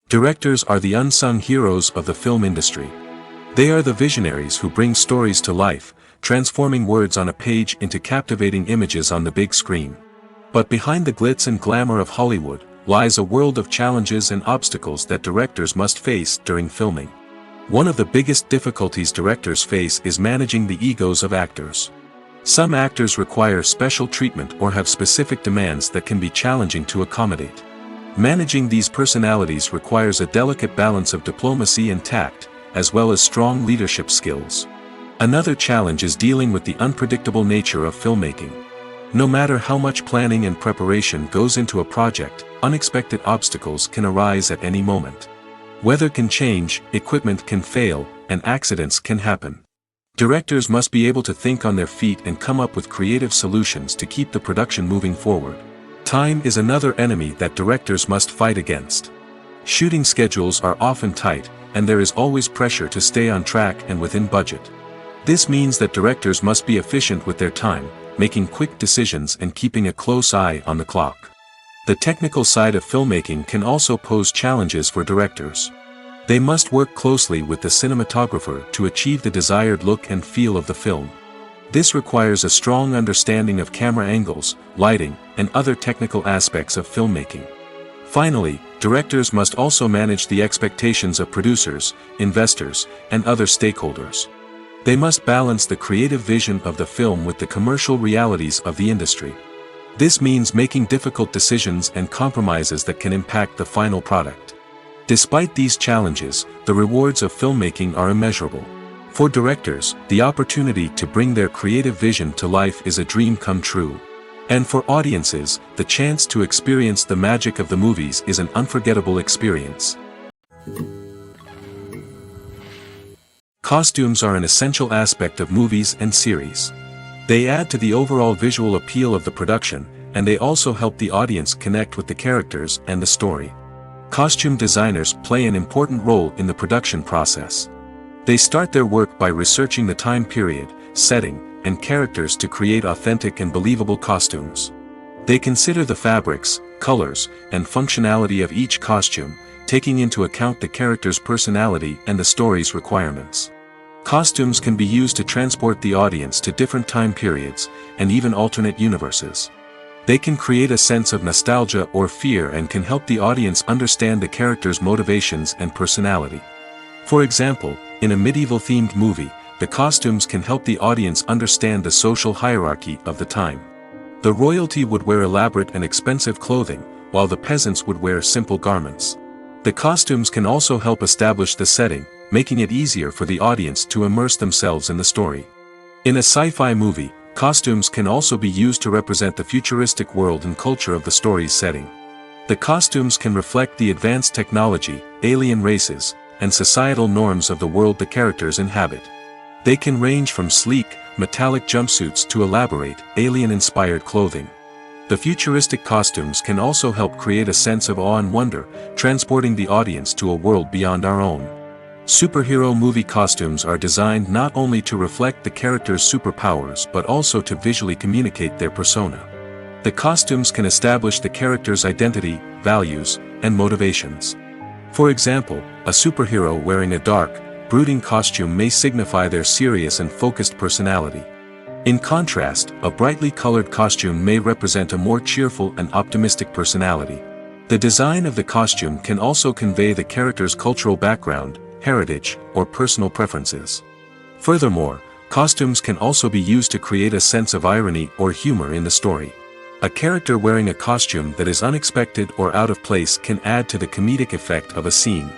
Directors are the unsung heroes of the film industry. They are the visionaries who bring stories to life, transforming words on a page into captivating images on the big screen. But behind the glitz and glamour of Hollywood, lies a world of challenges and obstacles that directors must face during filming. One of the biggest difficulties directors face is managing the egos of actors. Some actors require special treatment or have specific demands that can be challenging to accommodate. Managing these personalities requires a delicate balance of diplomacy and tact, as well as strong leadership skills. Another challenge is dealing with the unpredictable nature of filmmaking. No matter how much planning and preparation goes into a project, unexpected obstacles can arise at any moment. Weather can change, equipment can fail, and accidents can happen. Directors must be able to think on their feet and come up with creative solutions to keep the production moving forward. Time is another enemy that directors must fight against. Shooting schedules are often tight, and there is always pressure to stay on track and within budget. This means that directors must be efficient with their time, making quick decisions and keeping a close eye on the clock. The technical side of filmmaking can also pose challenges for directors. They must work closely with the cinematographer to achieve the desired look and feel of the film. This requires a strong understanding of camera angles, lighting, and other technical aspects of filmmaking. Finally, directors must also manage the expectations of producers, investors, and other stakeholders. They must balance the creative vision of the film with the commercial realities of the industry. This means making difficult decisions and compromises that can impact the final product. Despite these challenges, the rewards of filmmaking are immeasurable. For directors, the opportunity to bring their creative vision to life is a dream come true. And for audiences, the chance to experience the magic of the movies is an unforgettable experience. Costumes are an essential aspect of movies and series. They add to the overall visual appeal of the production, and they also help the audience connect with the characters and the story. Costume designers play an important role in the production process. They start their work by researching the time period, setting, and characters to create authentic and believable costumes. They consider the fabrics, colors, and functionality of each costume, taking into account the character's personality and the story's requirements. Costumes can be used to transport the audience to different time periods, and even alternate universes. They can create a sense of nostalgia or fear and can help the audience understand the character's motivations and personality. For example, in a medieval-themed movie, the costumes can help the audience understand the social hierarchy of the time. The royalty would wear elaborate and expensive clothing, while the peasants would wear simple garments. The costumes can also help establish the setting, making it easier for the audience to immerse themselves in the story. In a sci-fi movie, costumes can also be used to represent the futuristic world and culture of the story's setting. The costumes can reflect the advanced technology, alien races, and societal norms of the world the characters inhabit. They can range from sleek, metallic jumpsuits to elaborate, alien-inspired clothing. The futuristic costumes can also help create a sense of awe and wonder, transporting the audience to a world beyond our own. Superhero movie costumes are designed not only to reflect the character's superpowers but also to visually communicate their persona. The costumes can establish the character's identity, values, and motivations. For example, a superhero wearing a dark, brooding costume may signify their serious and focused personality. In contrast, a brightly colored costume may represent a more cheerful and optimistic personality. The design of the costume can also convey the character's cultural background, heritage, or personal preferences. Furthermore, costumes can also be used to create a sense of irony or humor in the story. A character wearing a costume that is unexpected or out of place can add to the comedic effect of a scene.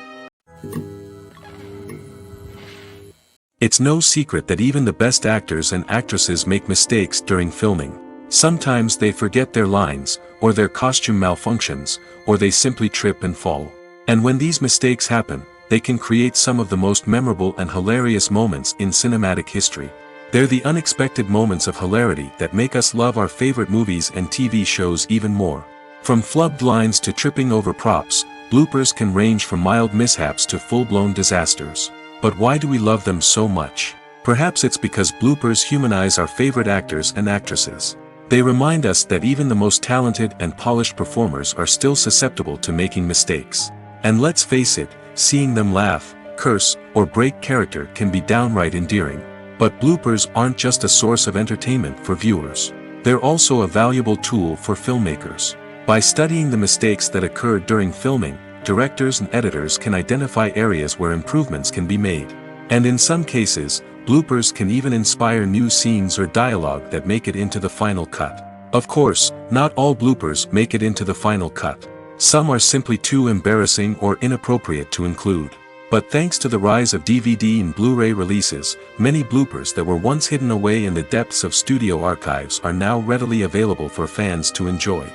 It's no secret that even the best actors and actresses make mistakes during filming. Sometimes they forget their lines, or their costume malfunctions, or they simply trip and fall. And when these mistakes happen, they can create some of the most memorable and hilarious moments in cinematic history. They're the unexpected moments of hilarity that make us love our favorite movies and TV shows even more. From flubbed lines to tripping over props, bloopers can range from mild mishaps to full-blown disasters. But why do we love them so much? Perhaps it's because bloopers humanize our favorite actors and actresses. They remind us that even the most talented and polished performers are still susceptible to making mistakes. And let's face it, seeing them laugh, curse, or break character can be downright endearing. But bloopers aren't just a source of entertainment for viewers. They're also a valuable tool for filmmakers. By studying the mistakes that occurred during filming, directors and editors can identify areas where improvements can be made. And in some cases, bloopers can even inspire new scenes or dialogue that make it into the final cut. Of course, not all bloopers make it into the final cut. Some are simply too embarrassing or inappropriate to include. But thanks to the rise of DVD and Blu-ray releases, many bloopers that were once hidden away in the depths of studio archives are now readily available for fans to enjoy.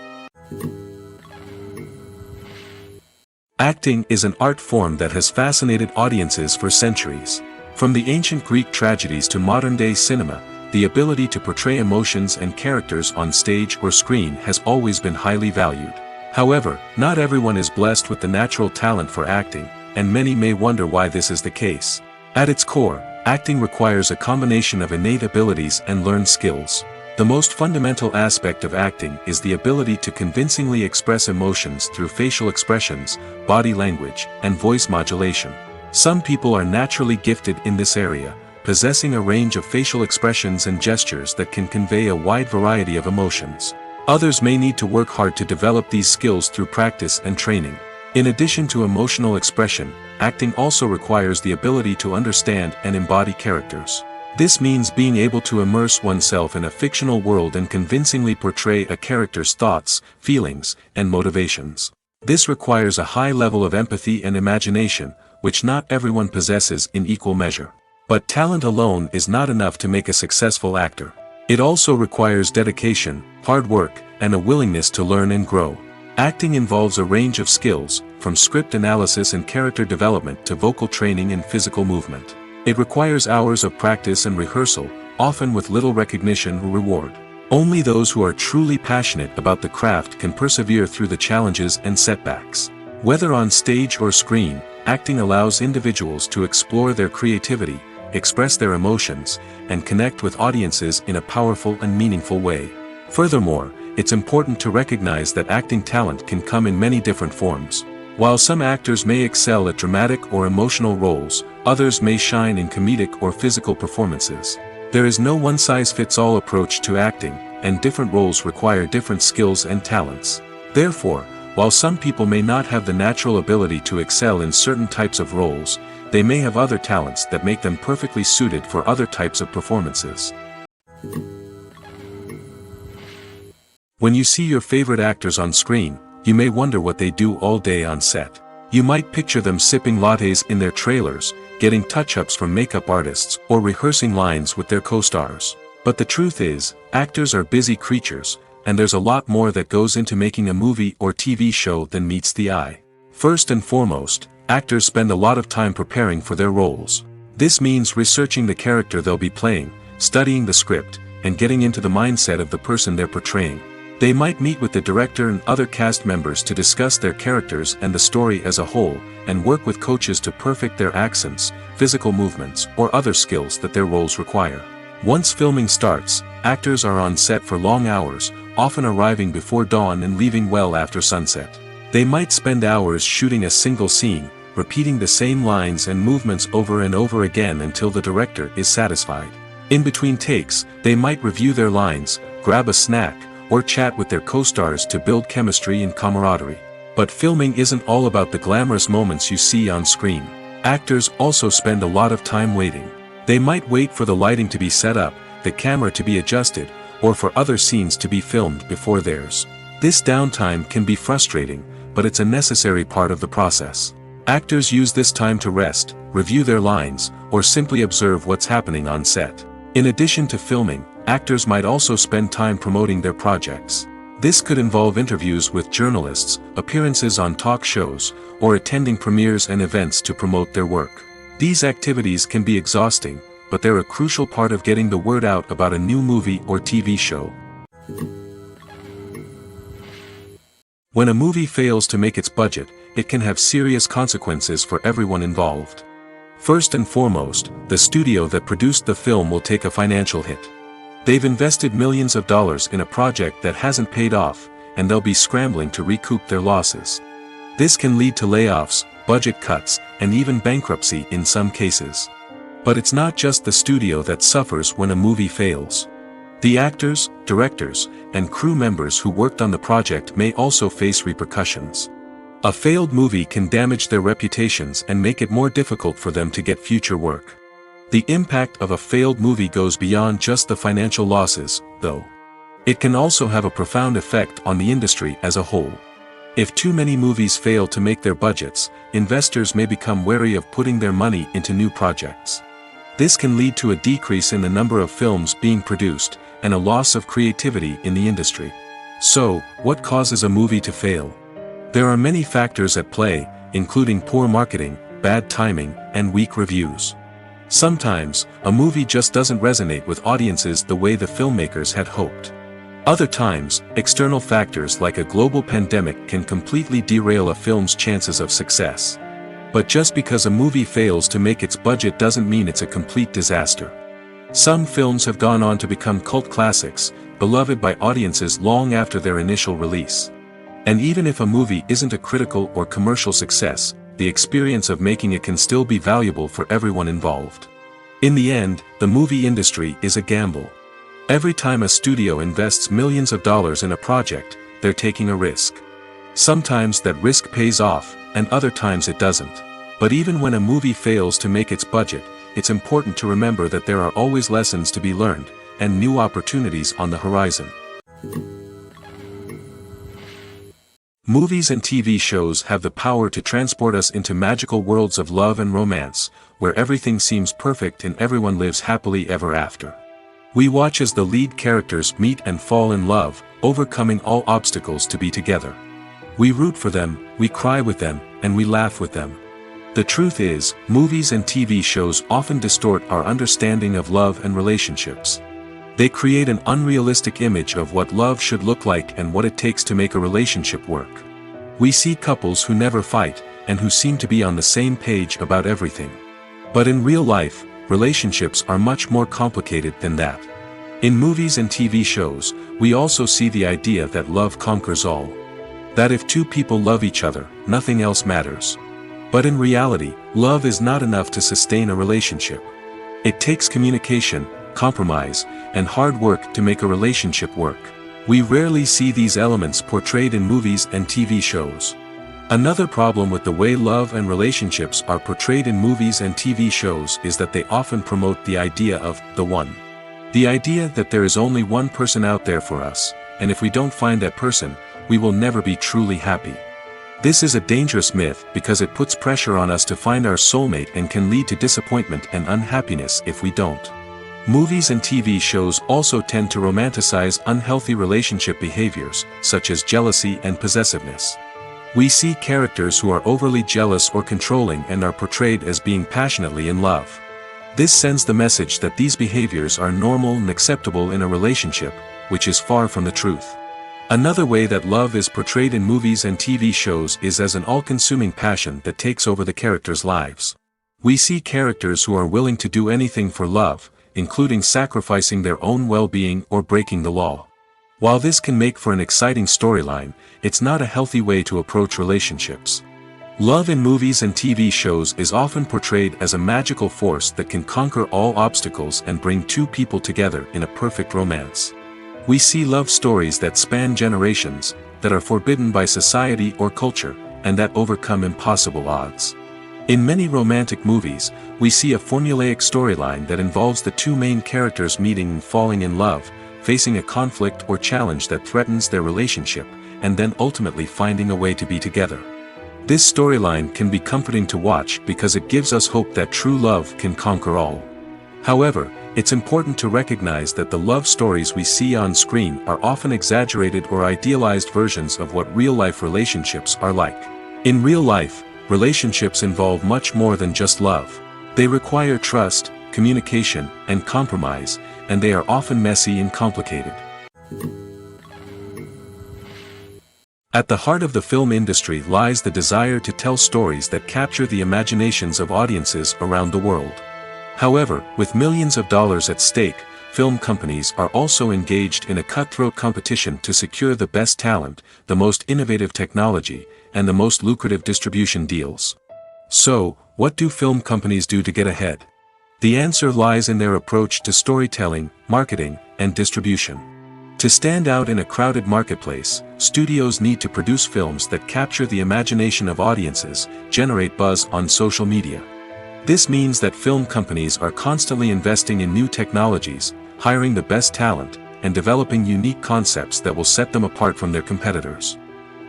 Acting is an art form that has fascinated audiences for centuries. From the ancient Greek tragedies to modern-day cinema, the ability to portray emotions and characters on stage or screen has always been highly valued. However, not everyone is blessed with the natural talent for acting, and many may wonder why this is the case. At its core, acting requires a combination of innate abilities and learned skills. The most fundamental aspect of acting is the ability to convincingly express emotions through facial expressions, body language, and voice modulation. Some people are naturally gifted in this area, possessing a range of facial expressions and gestures that can convey a wide variety of emotions. Others may need to work hard to develop these skills through practice and training. In addition to emotional expression, acting also requires the ability to understand and embody characters. This means being able to immerse oneself in a fictional world and convincingly portray a character's thoughts, feelings, and motivations. This requires a high level of empathy and imagination, which not everyone possesses in equal measure. But talent alone is not enough to make a successful actor. It also requires dedication, hard work, and a willingness to learn and grow. Acting involves a range of skills, from script analysis and character development to vocal training and physical movement. It requires hours of practice and rehearsal, often with little recognition or reward. Only those who are truly passionate about the craft can persevere through the challenges and setbacks. Whether on stage or screen, acting allows individuals to explore their creativity, express their emotions, and connect with audiences in a powerful and meaningful way. Furthermore, it's important to recognize that acting talent can come in many different forms. While some actors may excel at dramatic or emotional roles, others may shine in comedic or physical performances. There is no one-size-fits-all approach to acting, and different roles require different skills and talents. Therefore, while some people may not have the natural ability to excel in certain types of roles, they may have other talents that make them perfectly suited for other types of performances. When you see your favorite actors on screen, you may wonder what they do all day on set. You might picture them sipping lattes in their trailers, getting touch-ups from makeup artists, or rehearsing lines with their co-stars. But the truth is, actors are busy creatures, and there's a lot more that goes into making a movie or TV show than meets the eye. First and foremost, actors spend a lot of time preparing for their roles. This means researching the character they'll be playing, studying the script, and getting into the mindset of the person they're portraying. They might meet with the director and other cast members to discuss their characters and the story as a whole, and work with coaches to perfect their accents, physical movements, or other skills that their roles require. Once filming starts, actors are on set for long hours, often arriving before dawn and leaving well after sunset. They might spend hours shooting a single scene, repeating the same lines and movements over and over again until the director is satisfied. In between takes, they might review their lines, grab a snack, or chat with their co-stars to build chemistry and camaraderie. But filming isn't all about the glamorous moments you see on screen. Actors also spend a lot of time waiting. They might wait for the lighting to be set up, the camera to be adjusted, or for other scenes to be filmed before theirs. This downtime can be frustrating, but it's a necessary part of the process. Actors use this time to rest, review their lines, or simply observe what's happening on set. In addition to filming, actors might also spend time promoting their projects. This could involve interviews with journalists, appearances on talk shows, or attending premieres and events to promote their work. These activities can be exhausting, but they're a crucial part of getting the word out about a new movie or TV show. When a movie fails to make its budget, it can have serious consequences for everyone involved. First and foremost, the studio that produced the film will take a financial hit. They've invested millions of dollars in a project that hasn't paid off, and they'll be scrambling to recoup their losses. This can lead to layoffs, budget cuts, and even bankruptcy in some cases. But it's not just the studio that suffers when a movie fails. The actors, directors, and crew members who worked on the project may also face repercussions. A failed movie can damage their reputations and make it more difficult for them to get future work. The impact of a failed movie goes beyond just the financial losses, though. It can also have a profound effect on the industry as a whole. If too many movies fail to make their budgets, investors may become wary of putting their money into new projects. This can lead to a decrease in the number of films being produced, and a loss of creativity in the industry. So, what causes a movie to fail? There are many factors at play, including poor marketing, bad timing, and weak reviews. Sometimes, a movie just doesn't resonate with audiences the way the filmmakers had hoped. Other times, external factors like a global pandemic can completely derail a film's chances of success. But just because a movie fails to make its budget doesn't mean it's a complete disaster. Some films have gone on to become cult classics, beloved by audiences long after their initial release. And even if a movie isn't a critical or commercial success, the experience of making it can still be valuable for everyone involved. In the end, the movie industry is a gamble. Every time a studio invests millions of dollars in a project, they're taking a risk. Sometimes that risk pays off, and other times it doesn't. But even when a movie fails to make its budget, it's important to remember that there are always lessons to be learned, and new opportunities on the horizon. Movies and TV shows have the power to transport us into magical worlds of love and romance, where everything seems perfect and everyone lives happily ever after. We watch as the lead characters meet and fall in love, overcoming all obstacles to be together. We root for them, we cry with them, and we laugh with them. The truth is, movies and TV shows often distort our understanding of love and relationships. They create an unrealistic image of what love should look like and what it takes to make a relationship work. We see couples who never fight, and who seem to be on the same page about everything. But in real life, relationships are much more complicated than that. In movies and TV shows, we also see the idea that love conquers all. That if two people love each other, nothing else matters. But in reality, love is not enough to sustain a relationship. It takes communication, compromise, and hard work to make a relationship work. We rarely see these elements portrayed in movies and TV shows. Another problem with the way love and relationships are portrayed in movies and TV shows is that they often promote the idea of the one. The idea that there is only one person out there for us, and if we don't find that person, we will never be truly happy. This is a dangerous myth because it puts pressure on us to find our soulmate and can lead to disappointment and unhappiness if we don't. Movies and TV shows also tend to romanticize unhealthy relationship behaviors, such as jealousy and possessiveness. We see characters who are overly jealous or controlling and are portrayed as being passionately in love. This sends the message that these behaviors are normal and acceptable in a relationship, which is far from the truth. Another way that love is portrayed in movies and TV shows is as an all-consuming passion that takes over the characters' lives. We see characters who are willing to do anything for love, including sacrificing their own well-being or breaking the law. While this can make for an exciting storyline, it's not a healthy way to approach relationships. Love in movies and TV shows is often portrayed as a magical force that can conquer all obstacles and bring two people together in a perfect romance. We see love stories that span generations, that are forbidden by society or culture, and that overcome impossible odds. In many romantic movies, we see a formulaic storyline that involves the two main characters meeting and falling in love, facing a conflict or challenge that threatens their relationship, and then ultimately finding a way to be together. This storyline can be comforting to watch because it gives us hope that true love can conquer all. However, it's important to recognize that the love stories we see on screen are often exaggerated or idealized versions of what real-life relationships are like. In real life, relationships involve much more than just love. They require trust, communication, and compromise, and they are often messy and complicated. At the heart of the film industry lies the desire to tell stories that capture the imaginations of audiences around the world. However, with millions of dollars at stake, film companies are also engaged in a cutthroat competition to secure the best talent, the most innovative technology, and the most lucrative distribution deals. So, what do film companies do to get ahead? The answer lies in their approach to storytelling, marketing, and distribution. To stand out in a crowded marketplace, studios need to produce films that capture the imagination of audiences, generate buzz on social media. This means that film companies are constantly investing in new technologies, hiring the best talent, and developing unique concepts that will set them apart from their competitors.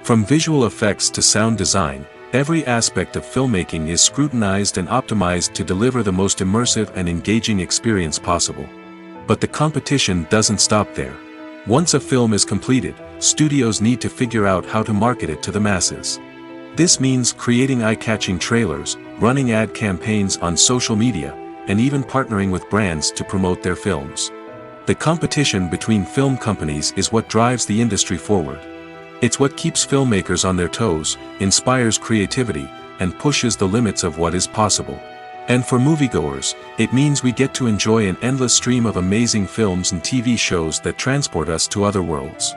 From visual effects to sound design, every aspect of filmmaking is scrutinized and optimized to deliver the most immersive and engaging experience possible. But the competition doesn't stop there. Once a film is completed, studios need to figure out how to market it to the masses. This means creating eye-catching trailers, running ad campaigns on social media, and even partnering with brands to promote their films. The competition between film companies is what drives the industry forward. It's what keeps filmmakers on their toes, inspires creativity, and pushes the limits of what is possible. And for moviegoers, it means we get to enjoy an endless stream of amazing films and TV shows that transport us to other worlds.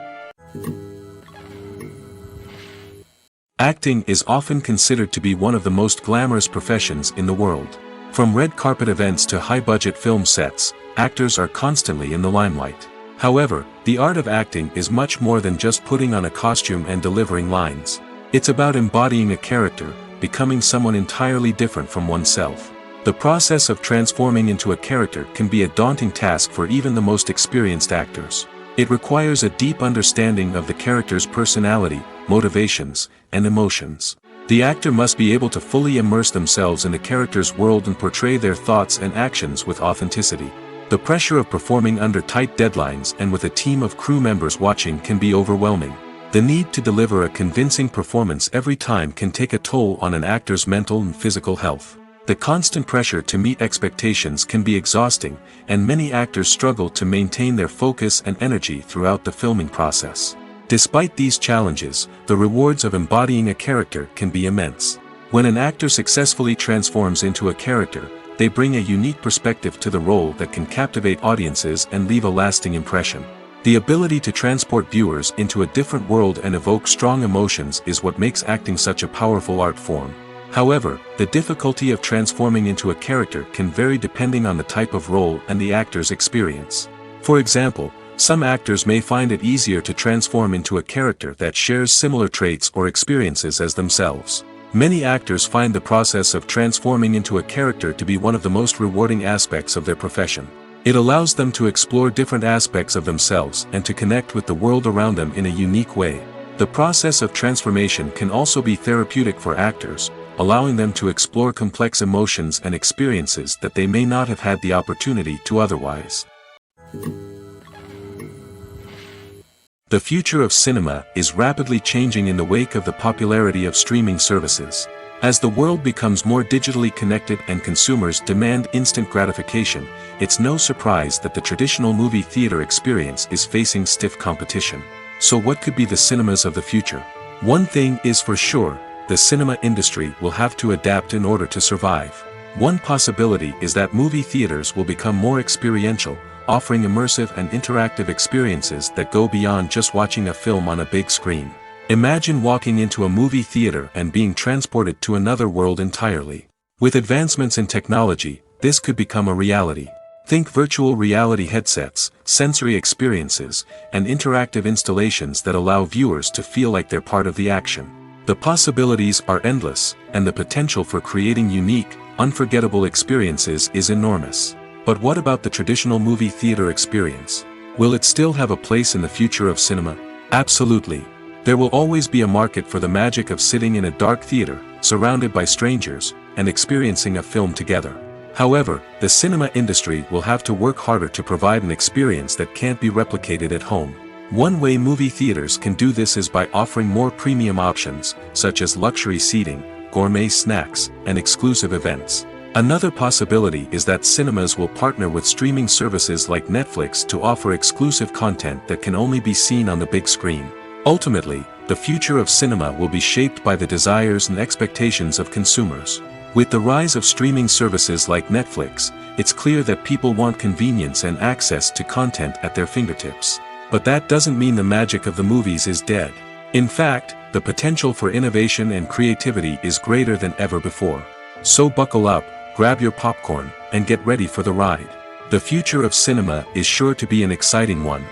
Acting is often considered to be one of the most glamorous professions in the world. From red carpet events to high-budget film sets, actors are constantly in the limelight. However, the art of acting is much more than just putting on a costume and delivering lines. It's about embodying a character, becoming someone entirely different from oneself. The process of transforming into a character can be a daunting task for even the most experienced actors. It requires a deep understanding of the character's personality, motivations, and emotions. The actor must be able to fully immerse themselves in the character's world and portray their thoughts and actions with authenticity. The pressure of performing under tight deadlines and with a team of crew members watching can be overwhelming. The need to deliver a convincing performance every time can take a toll on an actor's mental and physical health. The constant pressure to meet expectations can be exhausting, and many actors struggle to maintain their focus and energy throughout the filming process. Despite these challenges, the rewards of embodying a character can be immense. When an actor successfully transforms into a character, they bring a unique perspective to the role that can captivate audiences and leave a lasting impression. The ability to transport viewers into a different world and evoke strong emotions is what makes acting such a powerful art form. However, the difficulty of transforming into a character can vary depending on the type of role and the actor's experience. For example, some actors may find it easier to transform into a character that shares similar traits or experiences as themselves. Many actors find the process of transforming into a character to be one of the most rewarding aspects of their profession. It allows them to explore different aspects of themselves and to connect with the world around them in a unique way. The process of transformation can also be therapeutic for actors, allowing them to explore complex emotions and experiences that they may not have had the opportunity to otherwise. The future of cinema is rapidly changing in the wake of the popularity of streaming services. As the world becomes more digitally connected and consumers demand instant gratification, it's no surprise that the traditional movie theater experience is facing stiff competition. So what could be the cinemas of the future? One thing is for sure, the cinema industry will have to adapt in order to survive. One possibility is that movie theaters will become more experiential, offering immersive and interactive experiences that go beyond just watching a film on a big screen. Imagine walking into a movie theater and being transported to another world entirely. With advancements in technology, this could become a reality. Think virtual reality headsets, sensory experiences, and interactive installations that allow viewers to feel like they're part of the action. The possibilities are endless, and the potential for creating unique, unforgettable experiences is enormous. But what about the traditional movie theater experience? Will it still have a place in the future of cinema? Absolutely. There will always be a market for the magic of sitting in a dark theater, surrounded by strangers, and experiencing a film together. However, the cinema industry will have to work harder to provide an experience that can't be replicated at home. One way movie theaters can do this is by offering more premium options, such as luxury seating, gourmet snacks, and exclusive events. Another possibility is that cinemas will partner with streaming services like Netflix to offer exclusive content that can only be seen on the big screen. Ultimately, the future of cinema will be shaped by the desires and expectations of consumers. With the rise of streaming services like Netflix, it's clear that people want convenience and access to content at their fingertips. But that doesn't mean the magic of the movies is dead. In fact, the potential for innovation and creativity is greater than ever before. So buckle up, grab your popcorn, and get ready for the ride. The future of cinema is sure to be an exciting one.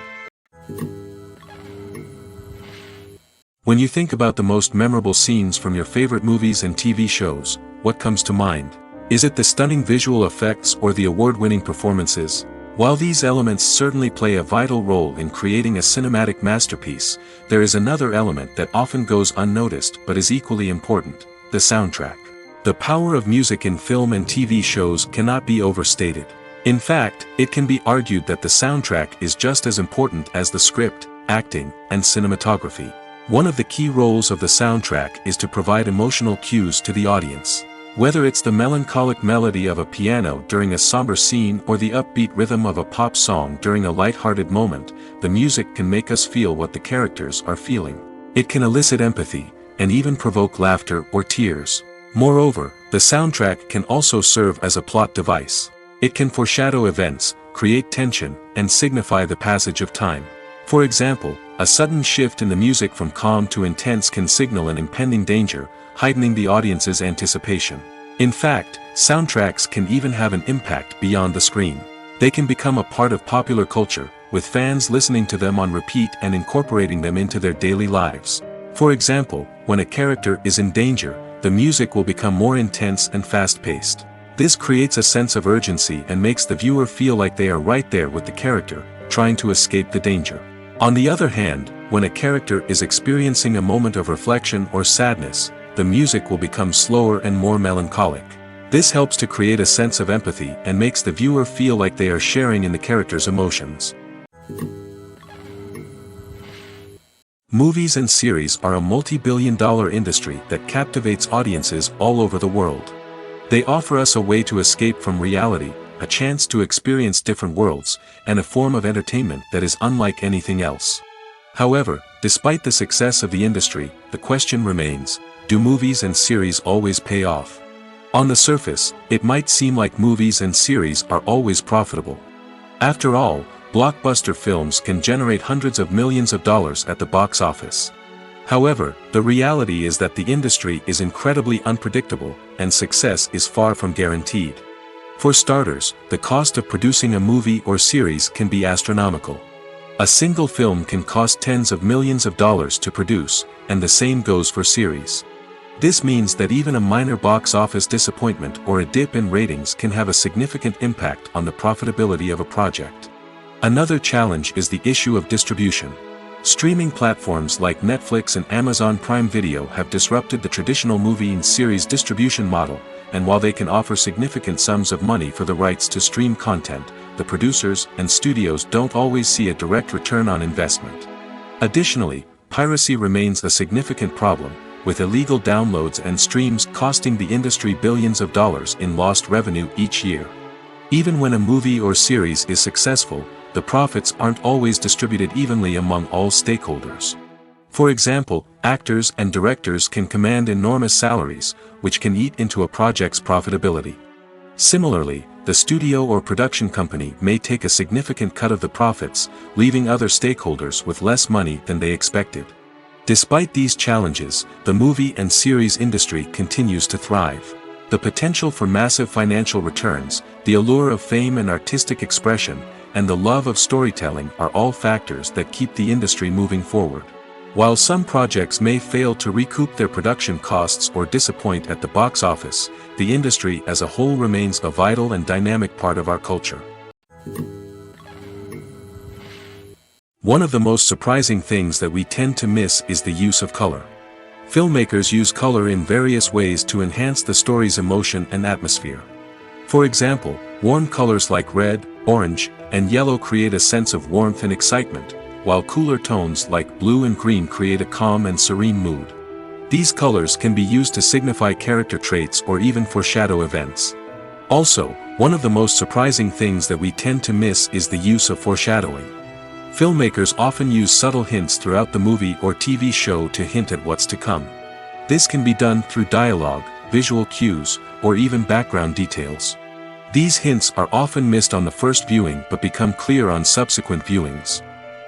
When you think about the most memorable scenes from your favorite movies and TV shows, what comes to mind? Is it the stunning visual effects or the award-winning performances? While these elements certainly play a vital role in creating a cinematic masterpiece, there is another element that often goes unnoticed but is equally important: the soundtrack. The power of music in film and TV shows cannot be overstated. In fact, it can be argued that the soundtrack is just as important as the script, acting, and cinematography. One of the key roles of the soundtrack is to provide emotional cues to the audience. Whether it's the melancholic melody of a piano during a somber scene or the upbeat rhythm of a pop song during a light-hearted moment, the music can make us feel what the characters are feeling. It can elicit empathy, and even provoke laughter or tears. Moreover, the soundtrack can also serve as a plot device. It can foreshadow events, create tension, and signify the passage of time. For example, a sudden shift in the music from calm to intense can signal an impending danger, heightening the audience's anticipation. In fact, soundtracks can even have an impact beyond the screen. They can become a part of popular culture, with fans listening to them on repeat and incorporating them into their daily lives. For example, when a character is in danger, the music will become more intense and fast-paced. This creates a sense of urgency and makes the viewer feel like they are right there with the character, trying to escape the danger. On the other hand, when a character is experiencing a moment of reflection or sadness, the music will become slower and more melancholic. This helps to create a sense of empathy and makes the viewer feel like they are sharing in the character's emotions. Movies and series are a multi-billion-dollar industry that captivates audiences all over the world. They offer us a way to escape from reality, a chance to experience different worlds, and a form of entertainment that is unlike anything else. However, despite the success of the industry, the question remains, do movies and series always pay off? On the surface, it might seem like movies and series are always profitable. After all, blockbuster films can generate hundreds of millions of dollars at the box office. However, the reality is that the industry is incredibly unpredictable, and success is far from guaranteed. For starters, the cost of producing a movie or series can be astronomical. A single film can cost tens of millions of dollars to produce, and the same goes for series. This means that even a minor box office disappointment or a dip in ratings can have a significant impact on the profitability of a project. Another challenge is the issue of distribution. Streaming platforms like Netflix and Amazon Prime Video have disrupted the traditional movie and series distribution model, and while they can offer significant sums of money for the rights to stream content, the producers and studios don't always see a direct return on investment. Additionally, piracy remains a significant problem, with illegal downloads and streams costing the industry billions of dollars in lost revenue each year. Even when a movie or series is successful, the profits aren't always distributed evenly among all stakeholders. For example, actors and directors can command enormous salaries, which can eat into a project's profitability. Similarly, the studio or production company may take a significant cut of the profits, leaving other stakeholders with less money than they expected. Despite these challenges, the movie and series industry continues to thrive. The potential for massive financial returns, the allure of fame and artistic expression, and the love of storytelling are all factors that keep the industry moving forward. While some projects may fail to recoup their production costs or disappoint at the box office, the industry as a whole remains a vital and dynamic part of our culture. One of the most surprising things that we tend to miss is the use of color. Filmmakers use color in various ways to enhance the story's emotion and atmosphere. For example, warm colors like red, orange, and yellow create a sense of warmth and excitement, while cooler tones like blue and green create a calm and serene mood. These colors can be used to signify character traits or even foreshadow events. Also, one of the most surprising things that we tend to miss is the use of foreshadowing. Filmmakers often use subtle hints throughout the movie or TV show to hint at what's to come. This can be done through dialogue, visual cues, or even background details. These hints are often missed on the first viewing but become clear on subsequent viewings.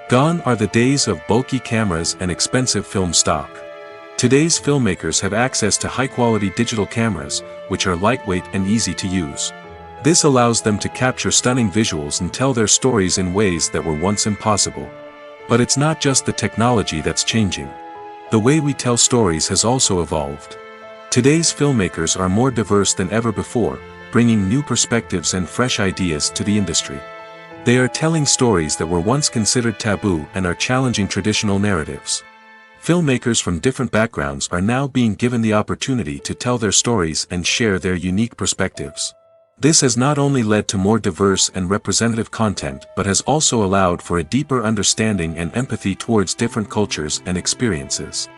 Gone are the days of bulky cameras and expensive film stock. Today's filmmakers have access to high-quality digital cameras, which are lightweight and easy to use. This allows them to capture stunning visuals and tell their stories in ways that were once impossible. But it's not just the technology that's changing. The way we tell stories has also evolved. Today's filmmakers are more diverse than ever before, bringing new perspectives and fresh ideas to the industry. They are telling stories that were once considered taboo and are challenging traditional narratives. Filmmakers from different backgrounds are now being given the opportunity to tell their stories and share their unique perspectives. This has not only led to more diverse and representative content but has also allowed for a deeper understanding and empathy towards different cultures and experiences.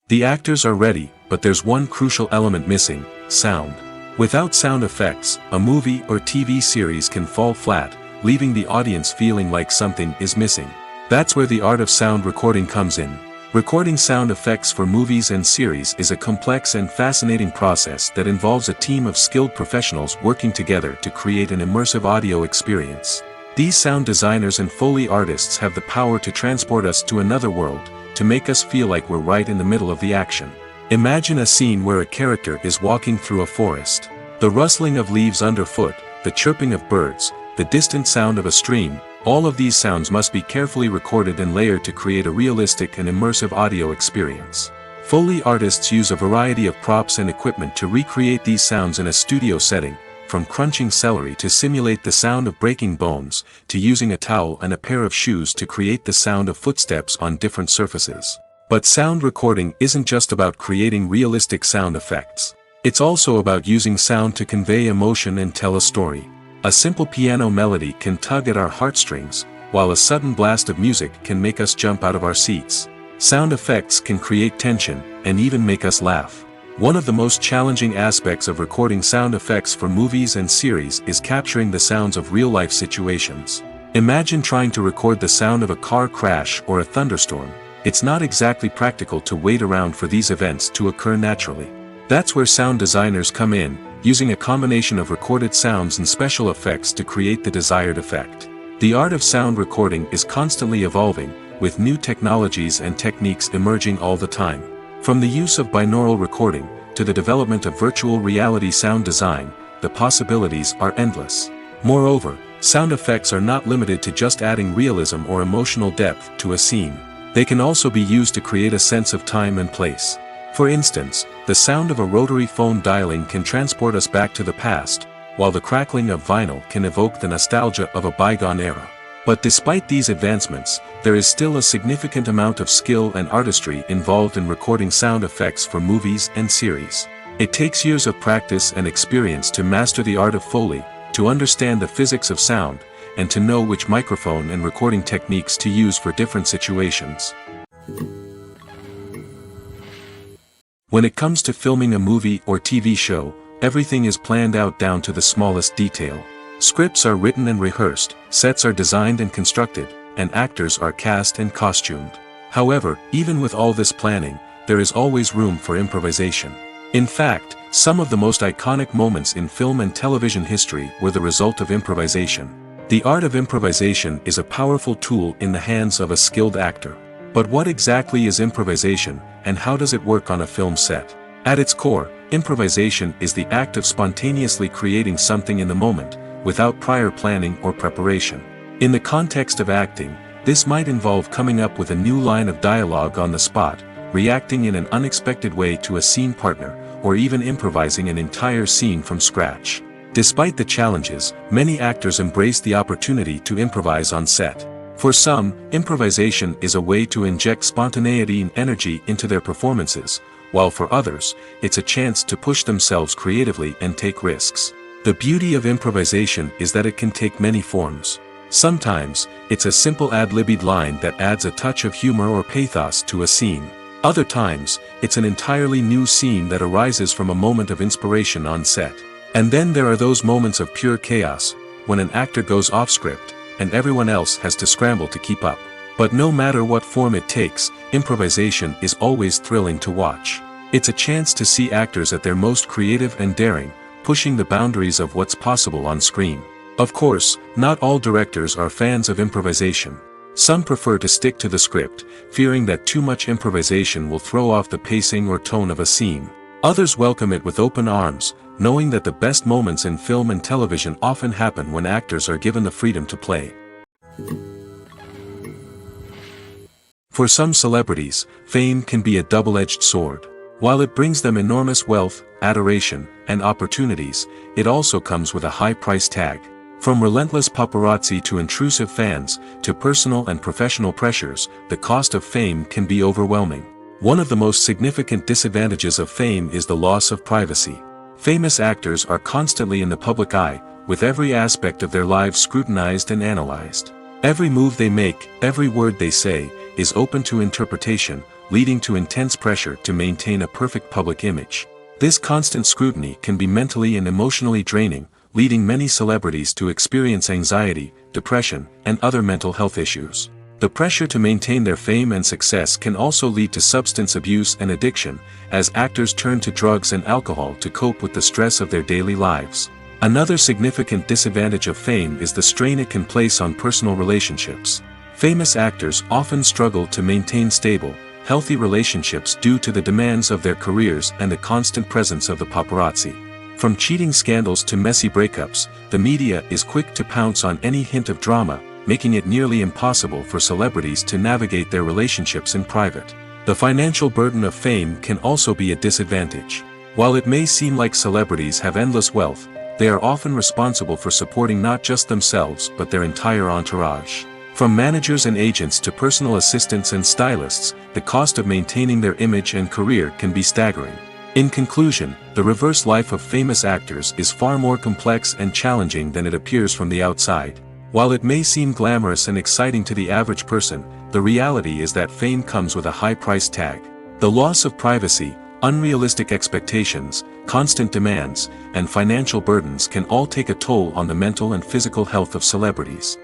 The actors are ready, but there's one crucial element missing: sound. Without sound effects, a movie or TV series can fall flat, leaving the audience feeling like something is missing. That's where the art of sound recording comes in. Recording sound effects for movies and series is a complex and fascinating process that involves a team of skilled professionals working together to create an immersive audio experience. These sound designers and Foley artists have the power to transport us to another world, to make us feel like we're right in the middle of the action. Imagine a scene where a character is walking through a forest. The rustling of leaves underfoot, the chirping of birds, the distant sound of a stream, all of these sounds must be carefully recorded and layered to create a realistic and immersive audio experience. Foley artists use a variety of props and equipment to recreate these sounds in a studio setting, from crunching celery to simulate the sound of breaking bones, to using a towel and a pair of shoes to create the sound of footsteps on different surfaces. But sound recording isn't just about creating realistic sound effects. It's also about using sound to convey emotion and tell a story. A simple piano melody can tug at our heartstrings, while a sudden blast of music can make us jump out of our seats. Sound effects can create tension, and even make us laugh. One of the most challenging aspects of recording sound effects for movies and series is capturing the sounds of real-life situations. Imagine trying to record the sound of a car crash or a thunderstorm. It's not exactly practical to wait around for these events to occur naturally. That's where sound designers come in, using a combination of recorded sounds and special effects to create the desired effect. The art of sound recording is constantly evolving, with new technologies and techniques emerging all the time. From the use of binaural recording, to the development of virtual reality sound design, the possibilities are endless. Moreover, sound effects are not limited to just adding realism or emotional depth to a scene. They can also be used to create a sense of time and place. For instance, the sound of a rotary phone dialing can transport us back to the past, while the crackling of vinyl can evoke the nostalgia of a bygone era. But despite these advancements, there is still a significant amount of skill and artistry involved in recording sound effects for movies and series. It takes years of practice and experience to master the art of Foley, to understand the physics of sound, and to know which microphone and recording techniques to use for different situations. When it comes to filming a movie or TV show, everything is planned out down to the smallest detail. Scripts are written and rehearsed, sets are designed and constructed, and actors are cast and costumed. However, even with all this planning, there is always room for improvisation. In fact, some of the most iconic moments in film and television history were the result of improvisation. The art of improvisation is a powerful tool in the hands of a skilled actor. But what exactly is improvisation, and how does it work on a film set? At its core, improvisation is the act of spontaneously creating something in the moment, without prior planning or preparation. In the context of acting, this might involve coming up with a new line of dialogue on the spot, reacting in an unexpected way to a scene partner, or even improvising an entire scene from scratch. Despite the challenges, many actors embrace the opportunity to improvise on set. For some, improvisation is a way to inject spontaneity and energy into their performances, while for others, it's a chance to push themselves creatively and take risks. The beauty of improvisation is that it can take many forms. Sometimes, it's a simple ad-libbed line that adds a touch of humor or pathos to a scene. Other times, it's an entirely new scene that arises from a moment of inspiration on set. And then there are those moments of pure chaos, when an actor goes off script, and everyone else has to scramble to keep up. But no matter what form it takes, improvisation is always thrilling to watch. It's a chance to see actors at their most creative and daring, pushing the boundaries of what's possible on screen. Of course, not all directors are fans of improvisation. Some prefer to stick to the script, fearing that too much improvisation will throw off the pacing or tone of a scene. Others welcome it with open arms, knowing that the best moments in film and television often happen when actors are given the freedom to play. For some celebrities, fame can be a double-edged sword. While it brings them enormous wealth, adoration, and opportunities, it also comes with a high price tag. From relentless paparazzi to intrusive fans, to personal and professional pressures, the cost of fame can be overwhelming. One of the most significant disadvantages of fame is the loss of privacy. Famous actors are constantly in the public eye, with every aspect of their lives scrutinized and analyzed. Every move they make, every word they say, is open to interpretation, leading to intense pressure to maintain a perfect public image. This constant scrutiny can be mentally and emotionally draining, leading many celebrities to experience anxiety, depression, and other mental health issues. The pressure to maintain their fame and success can also lead to substance abuse and addiction, as actors turn to drugs and alcohol to cope with the stress of their daily lives. Another significant disadvantage of fame is the strain it can place on personal relationships. Famous actors often struggle to maintain stable, healthy relationships due to the demands of their careers and the constant presence of the paparazzi. From cheating scandals to messy breakups, the media is quick to pounce on any hint of drama, making it nearly impossible for celebrities to navigate their relationships in private. The financial burden of fame can also be a disadvantage. While it may seem like celebrities have endless wealth, they are often responsible for supporting not just themselves but their entire entourage. From managers and agents to personal assistants and stylists, the cost of maintaining their image and career can be staggering. In conclusion, the reverse life of famous actors is far more complex and challenging than it appears from the outside. While it may seem glamorous and exciting to the average person, the reality is that fame comes with a high price tag. The loss of privacy, unrealistic expectations, constant demands, and financial burdens can all take a toll on the mental and physical health of celebrities.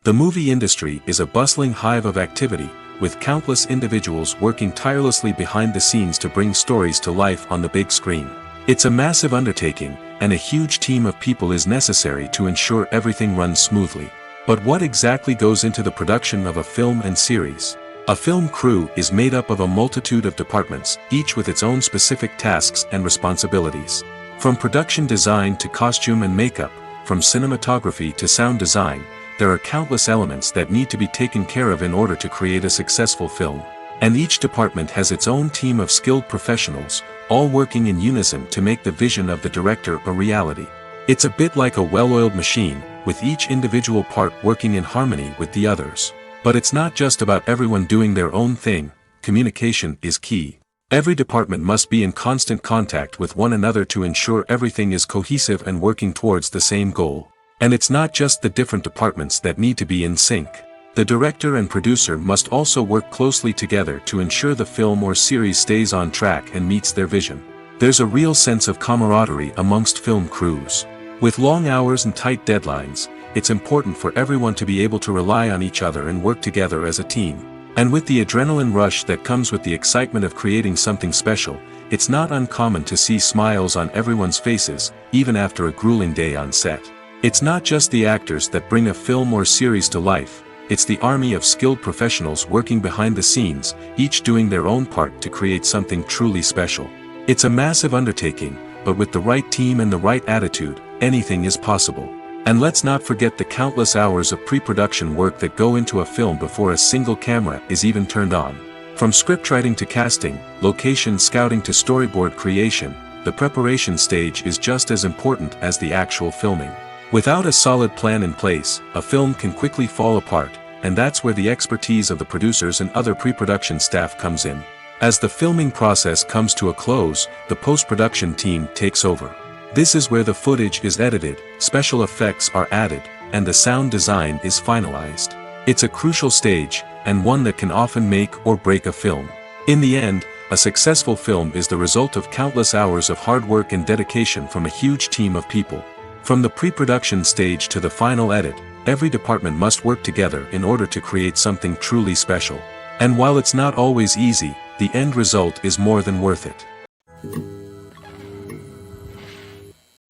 The movie industry is a bustling hive of activity, with countless individuals working tirelessly behind the scenes to bring stories to life on the big screen. It's a massive undertaking, and a huge team of people is necessary to ensure everything runs smoothly. But what exactly goes into the production of a film and series? A film crew is made up of a multitude of departments, each with its own specific tasks and responsibilities. From production design to costume and makeup, from cinematography to sound design, there are countless elements that need to be taken care of in order to create a successful film. And each department has its own team of skilled professionals, all working in unison to make the vision of the director a reality. It's a bit like a well-oiled machine, with each individual part working in harmony with the others. But it's not just about everyone doing their own thing. Communication is key. Every department must be in constant contact with one another to ensure everything is cohesive and working towards the same goal. And it's not just the different departments that need to be in sync. The director and producer must also work closely together to ensure the film or series stays on track and meets their vision. There's a real sense of camaraderie amongst film crews. With long hours and tight deadlines, it's important for everyone to be able to rely on each other and work together as a team. And with the adrenaline rush that comes with the excitement of creating something special, it's not uncommon to see smiles on everyone's faces, even after a grueling day on set. It's not just the actors that bring a film or series to life, it's the army of skilled professionals working behind the scenes, each doing their own part to create something truly special. It's a massive undertaking, but with the right team and the right attitude, anything is possible. And let's not forget the countless hours of pre-production work that go into a film before a single camera is even turned on. From scriptwriting to casting, location scouting to storyboard creation, the preparation stage is just as important as the actual filming. Without a solid plan in place, a film can quickly fall apart, and that's where the expertise of the producers and other pre-production staff comes in. As the filming process comes to a close, the post-production team takes over. This is where the footage is edited, special effects are added, and the sound design is finalized. It's a crucial stage, and one that can often make or break a film. In the end, a successful film is the result of countless hours of hard work and dedication from a huge team of people. From the pre-production stage to the final edit, every department must work together in order to create something truly special. And while it's not always easy, the end result is more than worth it.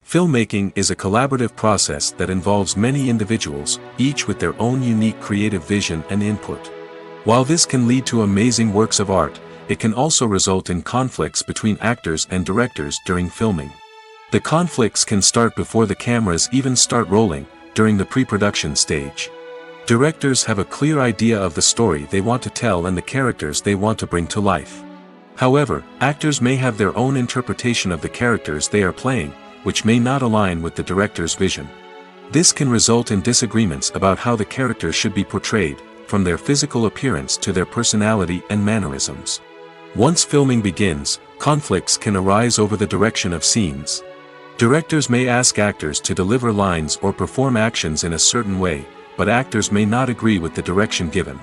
Filmmaking is a collaborative process that involves many individuals, each with their own unique creative vision and input. While this can lead to amazing works of art, it can also result in conflicts between actors and directors during filming. The conflicts can start before the cameras even start rolling, during the pre-production stage. Directors have a clear idea of the story they want to tell and the characters they want to bring to life. However, actors may have their own interpretation of the characters they are playing, which may not align with the director's vision. This can result in disagreements about how the characters should be portrayed, from their physical appearance to their personality and mannerisms. Once filming begins, conflicts can arise over the direction of scenes. Directors may ask actors to deliver lines or perform actions in a certain way, but actors may not agree with the direction given.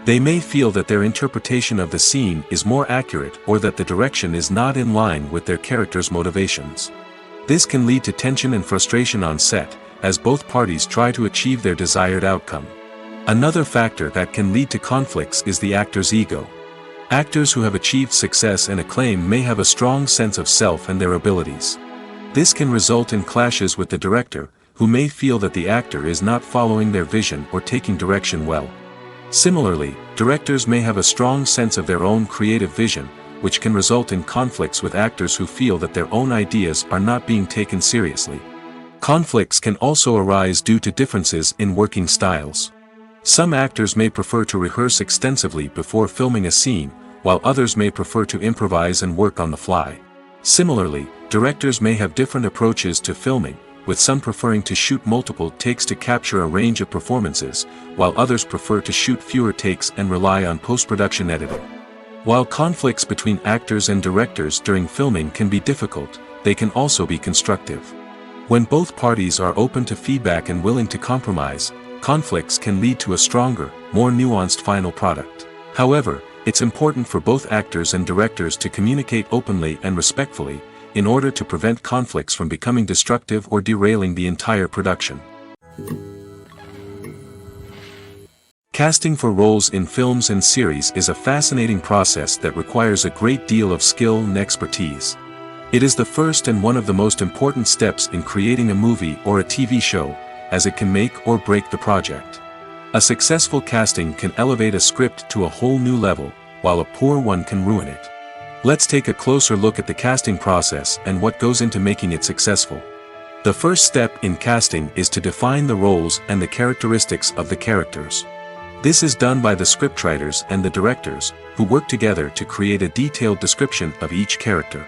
They may feel that their interpretation of the scene is more accurate or that the direction is not in line with their character's motivations. This can lead to tension and frustration on set, as both parties try to achieve their desired outcome. Another factor that can lead to conflicts is the actor's ego. Actors who have achieved success and acclaim may have a strong sense of self and their abilities. This can result in clashes with the director, who may feel that the actor is not following their vision or taking direction well. Similarly, directors may have a strong sense of their own creative vision, which can result in conflicts with actors who feel that their own ideas are not being taken seriously. Conflicts can also arise due to differences in working styles. Some actors may prefer to rehearse extensively before filming a scene, while others may prefer to improvise and work on the fly. Similarly, directors may have different approaches to filming, with some preferring to shoot multiple takes to capture a range of performances, while others prefer to shoot fewer takes and rely on post-production editing. While conflicts between actors and directors during filming can be difficult, they can also be constructive. When both parties are open to feedback and willing to compromise, conflicts can lead to a stronger, more nuanced final product. However, it's important for both actors and directors to communicate openly and respectfully, in order to prevent conflicts from becoming destructive or derailing the entire production. Casting for roles in films and series is a fascinating process that requires a great deal of skill and expertise. It is the first and one of the most important steps in creating a movie or a TV show, as it can make or break the project. A successful casting can elevate a script to a whole new level, while a poor one can ruin it. Let's take a closer look at the casting process and what goes into making it successful. The first step in casting is to define the roles and the characteristics of the characters. This is done by the scriptwriters and the directors, who work together to create a detailed description of each character.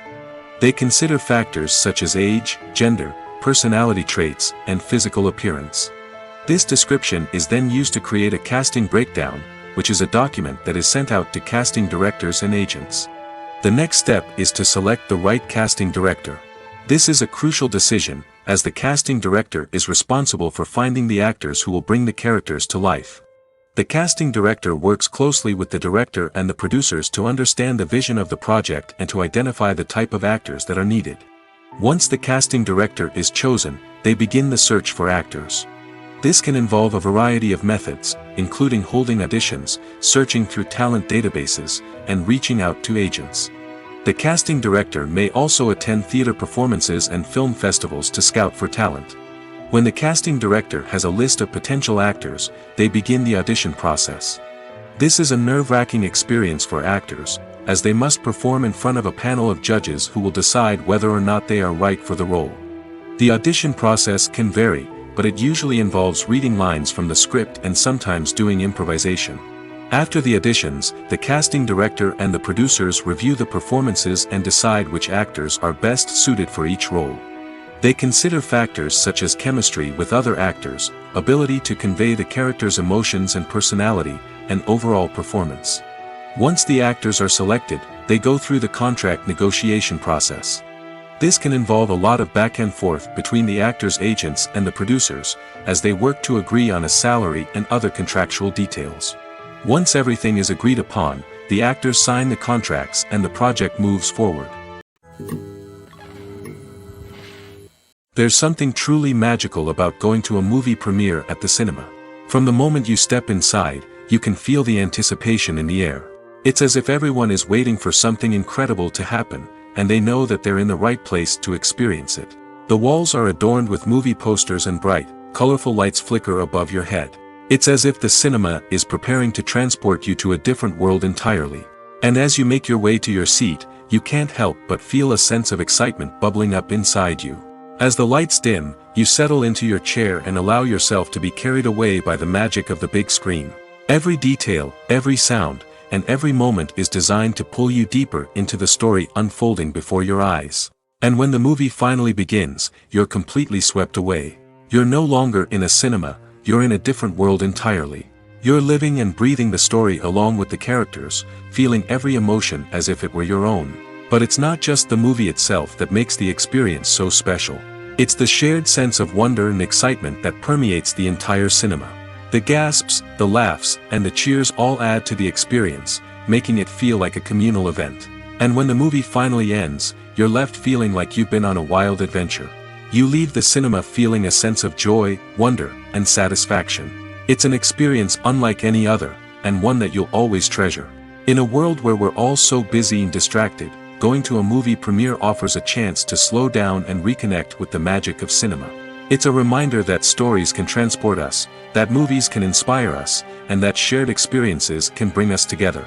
They consider factors such as age, gender, personality traits, and physical appearance. This description is then used to create a casting breakdown, which is a document that is sent out to casting directors and agents. The next step is to select the right casting director. This is a crucial decision, as the casting director is responsible for finding the actors who will bring the characters to life. The casting director works closely with the director and the producers to understand the vision of the project and to identify the type of actors that are needed. Once the casting director is chosen, they begin the search for actors. This can involve a variety of methods, including holding auditions, searching through talent databases, and reaching out to agents. The casting director may also attend theater performances and film festivals to scout for talent. When the casting director has a list of potential actors, they begin the audition process. This is a nerve-wracking experience for actors, as they must perform in front of a panel of judges who will decide whether or not they are right for the role. The audition process can vary, but it usually involves reading lines from the script and sometimes doing improvisation. After the auditions, the casting director and the producers review the performances and decide which actors are best suited for each role. They consider factors such as chemistry with other actors, ability to convey the character's emotions and personality, and overall performance. Once the actors are selected, they go through the contract negotiation process. This can involve a lot of back and forth between the actors' agents and the producers, as they work to agree on a salary and other contractual details. Once everything is agreed upon, the actors sign the contracts and the project moves forward. There's something truly magical about going to a movie premiere at the cinema. From the moment you step inside, you can feel the anticipation in the air. It's as if everyone is waiting for something incredible to happen, and they know that they're in the right place to experience it. The walls are adorned with movie posters and bright, colorful lights flicker above your head. It's as if the cinema is preparing to transport you to a different world entirely. And as you make your way to your seat, you can't help but feel a sense of excitement bubbling up inside you. As the lights dim, you settle into your chair and allow yourself to be carried away by the magic of the big screen. Every detail, every sound, and every moment is designed to pull you deeper into the story unfolding before your eyes. And when the movie finally begins, you're completely swept away. You're no longer in a cinema, you're in a different world entirely. You're living and breathing the story along with the characters, feeling every emotion as if it were your own. But it's not just the movie itself that makes the experience so special. It's the shared sense of wonder and excitement that permeates the entire cinema. The gasps, the laughs, and the cheers all add to the experience, making it feel like a communal event. And when the movie finally ends, you're left feeling like you've been on a wild adventure. You leave the cinema feeling a sense of joy, wonder, and satisfaction. It's an experience unlike any other, and one that you'll always treasure. In a world where we're all so busy and distracted, going to a movie premiere offers a chance to slow down and reconnect with the magic of cinema. It's a reminder that stories can transport us, that movies can inspire us, and that shared experiences can bring us together.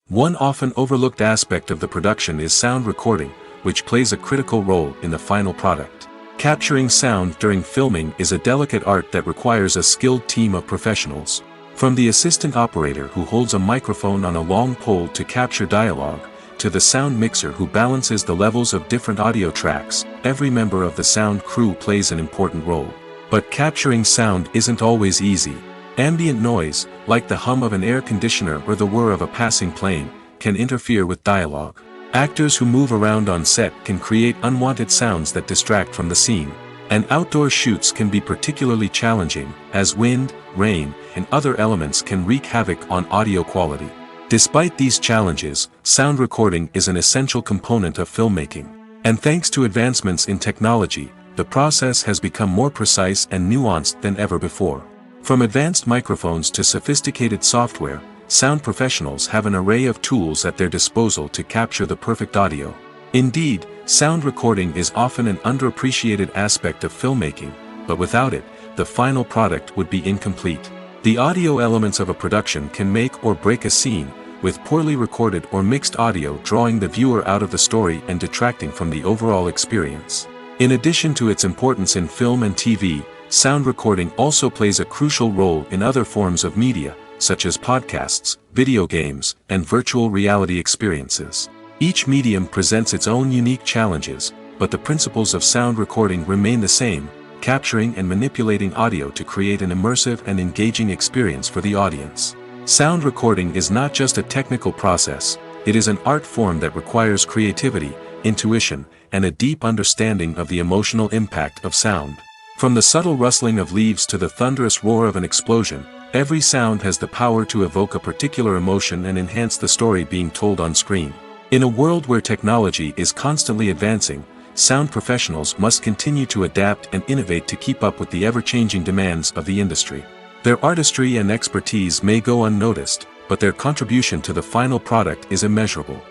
One often overlooked aspect of the production is sound recording, which plays a critical role in the final product. Capturing sound during filming is a delicate art that requires a skilled team of professionals. From the assistant operator who holds a microphone on a long pole to capture dialogue, to the sound mixer who balances the levels of different audio tracks, every member of the sound crew plays an important role. But capturing sound isn't always easy. Ambient noise, like the hum of an air conditioner or the whir of a passing plane, can interfere with dialogue. Actors who move around on set can create unwanted sounds that distract from the scene. And outdoor shoots can be particularly challenging, as wind, rain, and other elements can wreak havoc on audio quality. Despite these challenges, sound recording is an essential component of filmmaking. And thanks to advancements in technology, the process has become more precise and nuanced than ever before. From advanced microphones to sophisticated software, sound professionals have an array of tools at their disposal to capture the perfect audio. Indeed, sound recording is often an underappreciated aspect of filmmaking, but without it, the final product would be incomplete. The audio elements of a production can make or break a scene, with poorly recorded or mixed audio drawing the viewer out of the story and detracting from the overall experience. In addition to its importance in film and TV, sound recording also plays a crucial role in other forms of media, such as podcasts, video games, and virtual reality experiences. Each medium presents its own unique challenges, but the principles of sound recording remain the same, capturing and manipulating audio to create an immersive and engaging experience for the audience. Sound recording is not just a technical process, it is an art form that requires creativity, intuition, and a deep understanding of the emotional impact of sound. From the subtle rustling of leaves to the thunderous roar of an explosion, every sound has the power to evoke a particular emotion and enhance the story being told on screen. In a world where technology is constantly advancing, sound professionals must continue to adapt and innovate to keep up with the ever-changing demands of the industry. Their artistry and expertise may go unnoticed, but their contribution to the final product is immeasurable.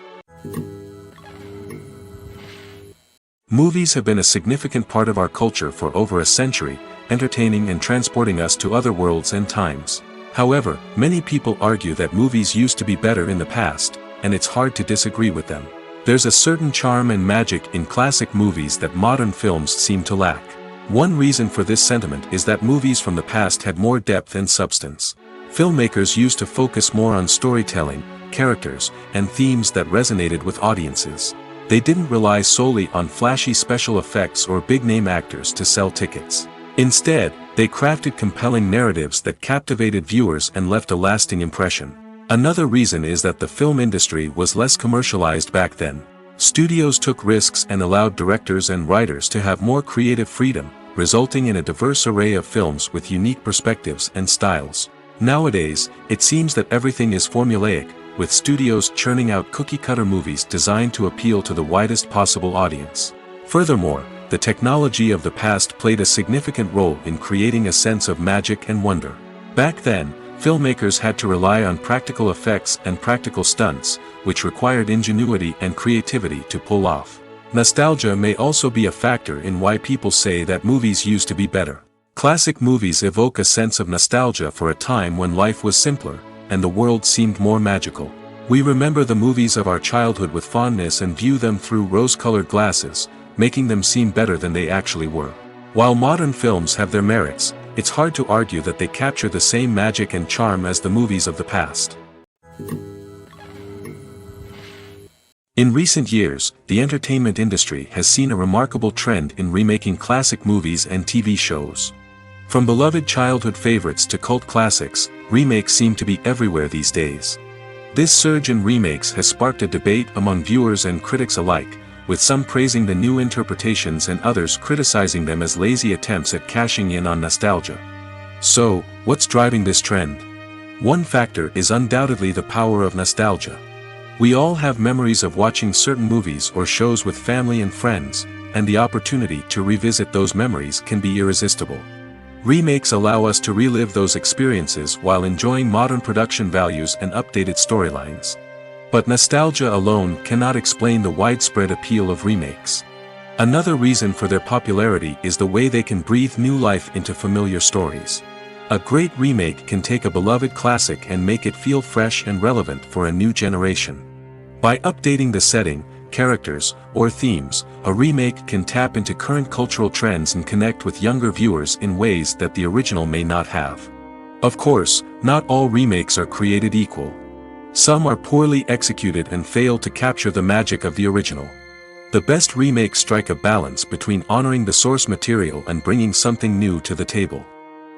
Movies have been a significant part of our culture for over a century, entertaining and transporting us to other worlds and times. However, many people argue that movies used to be better in the past, and it's hard to disagree with them. There's a certain charm and magic in classic movies that modern films seem to lack. One reason for this sentiment is that movies from the past had more depth and substance. Filmmakers used to focus more on storytelling, characters, and themes that resonated with audiences. They didn't rely solely on flashy special effects or big-name actors to sell tickets. Instead, they crafted compelling narratives that captivated viewers and left a lasting impression. Another reason is that the film industry was less commercialized back then. Studios took risks and allowed directors and writers to have more creative freedom, resulting in a diverse array of films with unique perspectives and styles. Nowadays, it seems that everything is formulaic, with studios churning out cookie-cutter movies designed to appeal to the widest possible audience. Furthermore, the technology of the past played a significant role in creating a sense of magic and wonder. Back then, filmmakers had to rely on practical effects and practical stunts, which required ingenuity and creativity to pull off. Nostalgia may also be a factor in why people say that movies used to be better. Classic movies evoke a sense of nostalgia for a time when life was simpler, and the world seemed more magical. We remember the movies of our childhood with fondness and view them through rose-colored glasses, making them seem better than they actually were. While modern films have their merits, it's hard to argue that they capture the same magic and charm as the movies of the past. In recent years, the entertainment industry has seen a remarkable trend in remaking classic movies and TV shows. From beloved childhood favorites to cult classics, remakes seem to be everywhere these days. This surge in remakes has sparked a debate among viewers and critics alike, with some praising the new interpretations and others criticizing them as lazy attempts at cashing in on nostalgia. So, what's driving this trend? One factor is undoubtedly the power of nostalgia. We all have memories of watching certain movies or shows with family and friends, and the opportunity to revisit those memories can be irresistible. Remakes allow us to relive those experiences while enjoying modern production values and updated storylines. But nostalgia alone cannot explain the widespread appeal of remakes. Another reason for their popularity is the way they can breathe new life into familiar stories. A great remake can take a beloved classic and make it feel fresh and relevant for a new generation. By updating the setting, characters, or themes, a remake can tap into current cultural trends and connect with younger viewers in ways that the original may not have. Of course, not all remakes are created equal. Some are poorly executed and fail to capture the magic of the original. The best remakes strike a balance between honoring the source material and bringing something new to the table.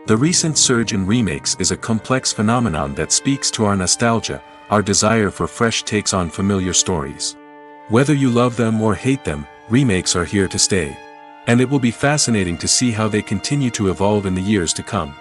The recent surge in remakes is a complex phenomenon that speaks to our nostalgia, our desire for fresh takes on familiar stories. Whether you love them or hate them, remakes are here to stay. And it will be fascinating to see how they continue to evolve in the years to come.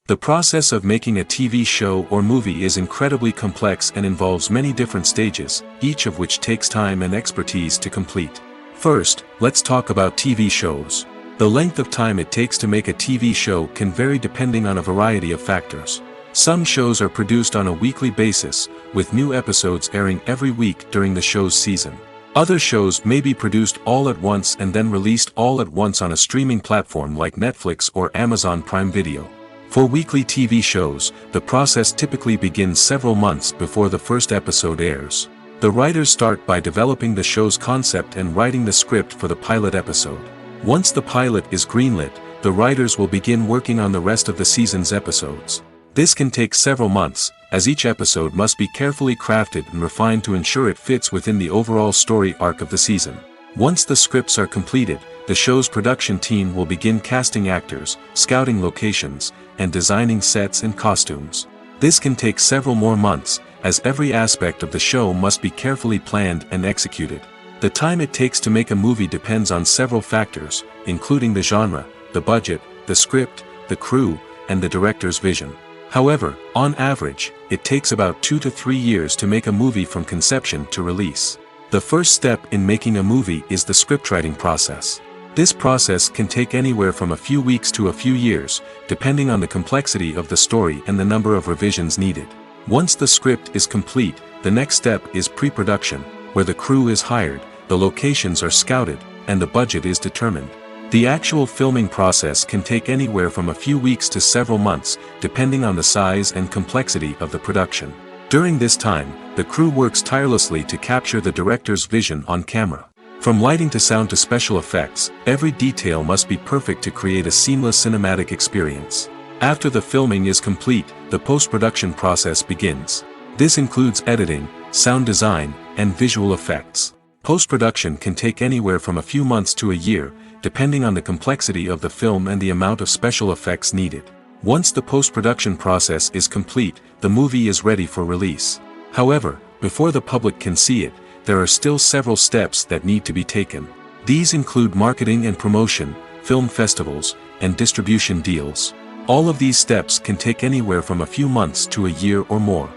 The process of making a TV show or movie is incredibly complex and involves many different stages, each of which takes time and expertise to complete. First, let's talk about TV shows. The length of time it takes to make a TV show can vary depending on a variety of factors. Some shows are produced on a weekly basis, with new episodes airing every week during the show's season. Other shows may be produced all at once and then released all at once on a streaming platform like Netflix or Amazon Prime Video. For weekly TV shows, the process typically begins several months before the first episode airs. The writers start by developing the show's concept and writing the script for the pilot episode. Once the pilot is greenlit, the writers will begin working on the rest of the season's episodes. This can take several months, as each episode must be carefully crafted and refined to ensure it fits within the overall story arc of the season. Once the scripts are completed, the show's production team will begin casting actors, scouting locations, and designing sets and costumes. This can take several more months, as every aspect of the show must be carefully planned and executed. The time it takes to make a movie depends on several factors, including the genre, the budget, the script, the crew, and the director's vision. However, on average, it takes about 2 to 3 years to make a movie from conception to release. The first step in making a movie is the scriptwriting process. This process can take anywhere from a few weeks to a few years, depending on the complexity of the story and the number of revisions needed. Once the script is complete, the next step is pre-production, where the crew is hired, the locations are scouted, and the budget is determined. The actual filming process can take anywhere from a few weeks to several months, depending on the size and complexity of the production. During this time, the crew works tirelessly to capture the director's vision on camera. From lighting to sound to special effects, every detail must be perfect to create a seamless cinematic experience. After the filming is complete, the post-production process begins. This includes editing, sound design, and visual effects. Post-production can take anywhere from a few months to a year, depending on the complexity of the film and the amount of special effects needed. Once the post-production process is complete, the movie is ready for release. However, before the public can see it, there are still several steps that need to be taken. These include marketing and promotion, film festivals, and distribution deals. All of these steps can take anywhere from a few months to a year or more.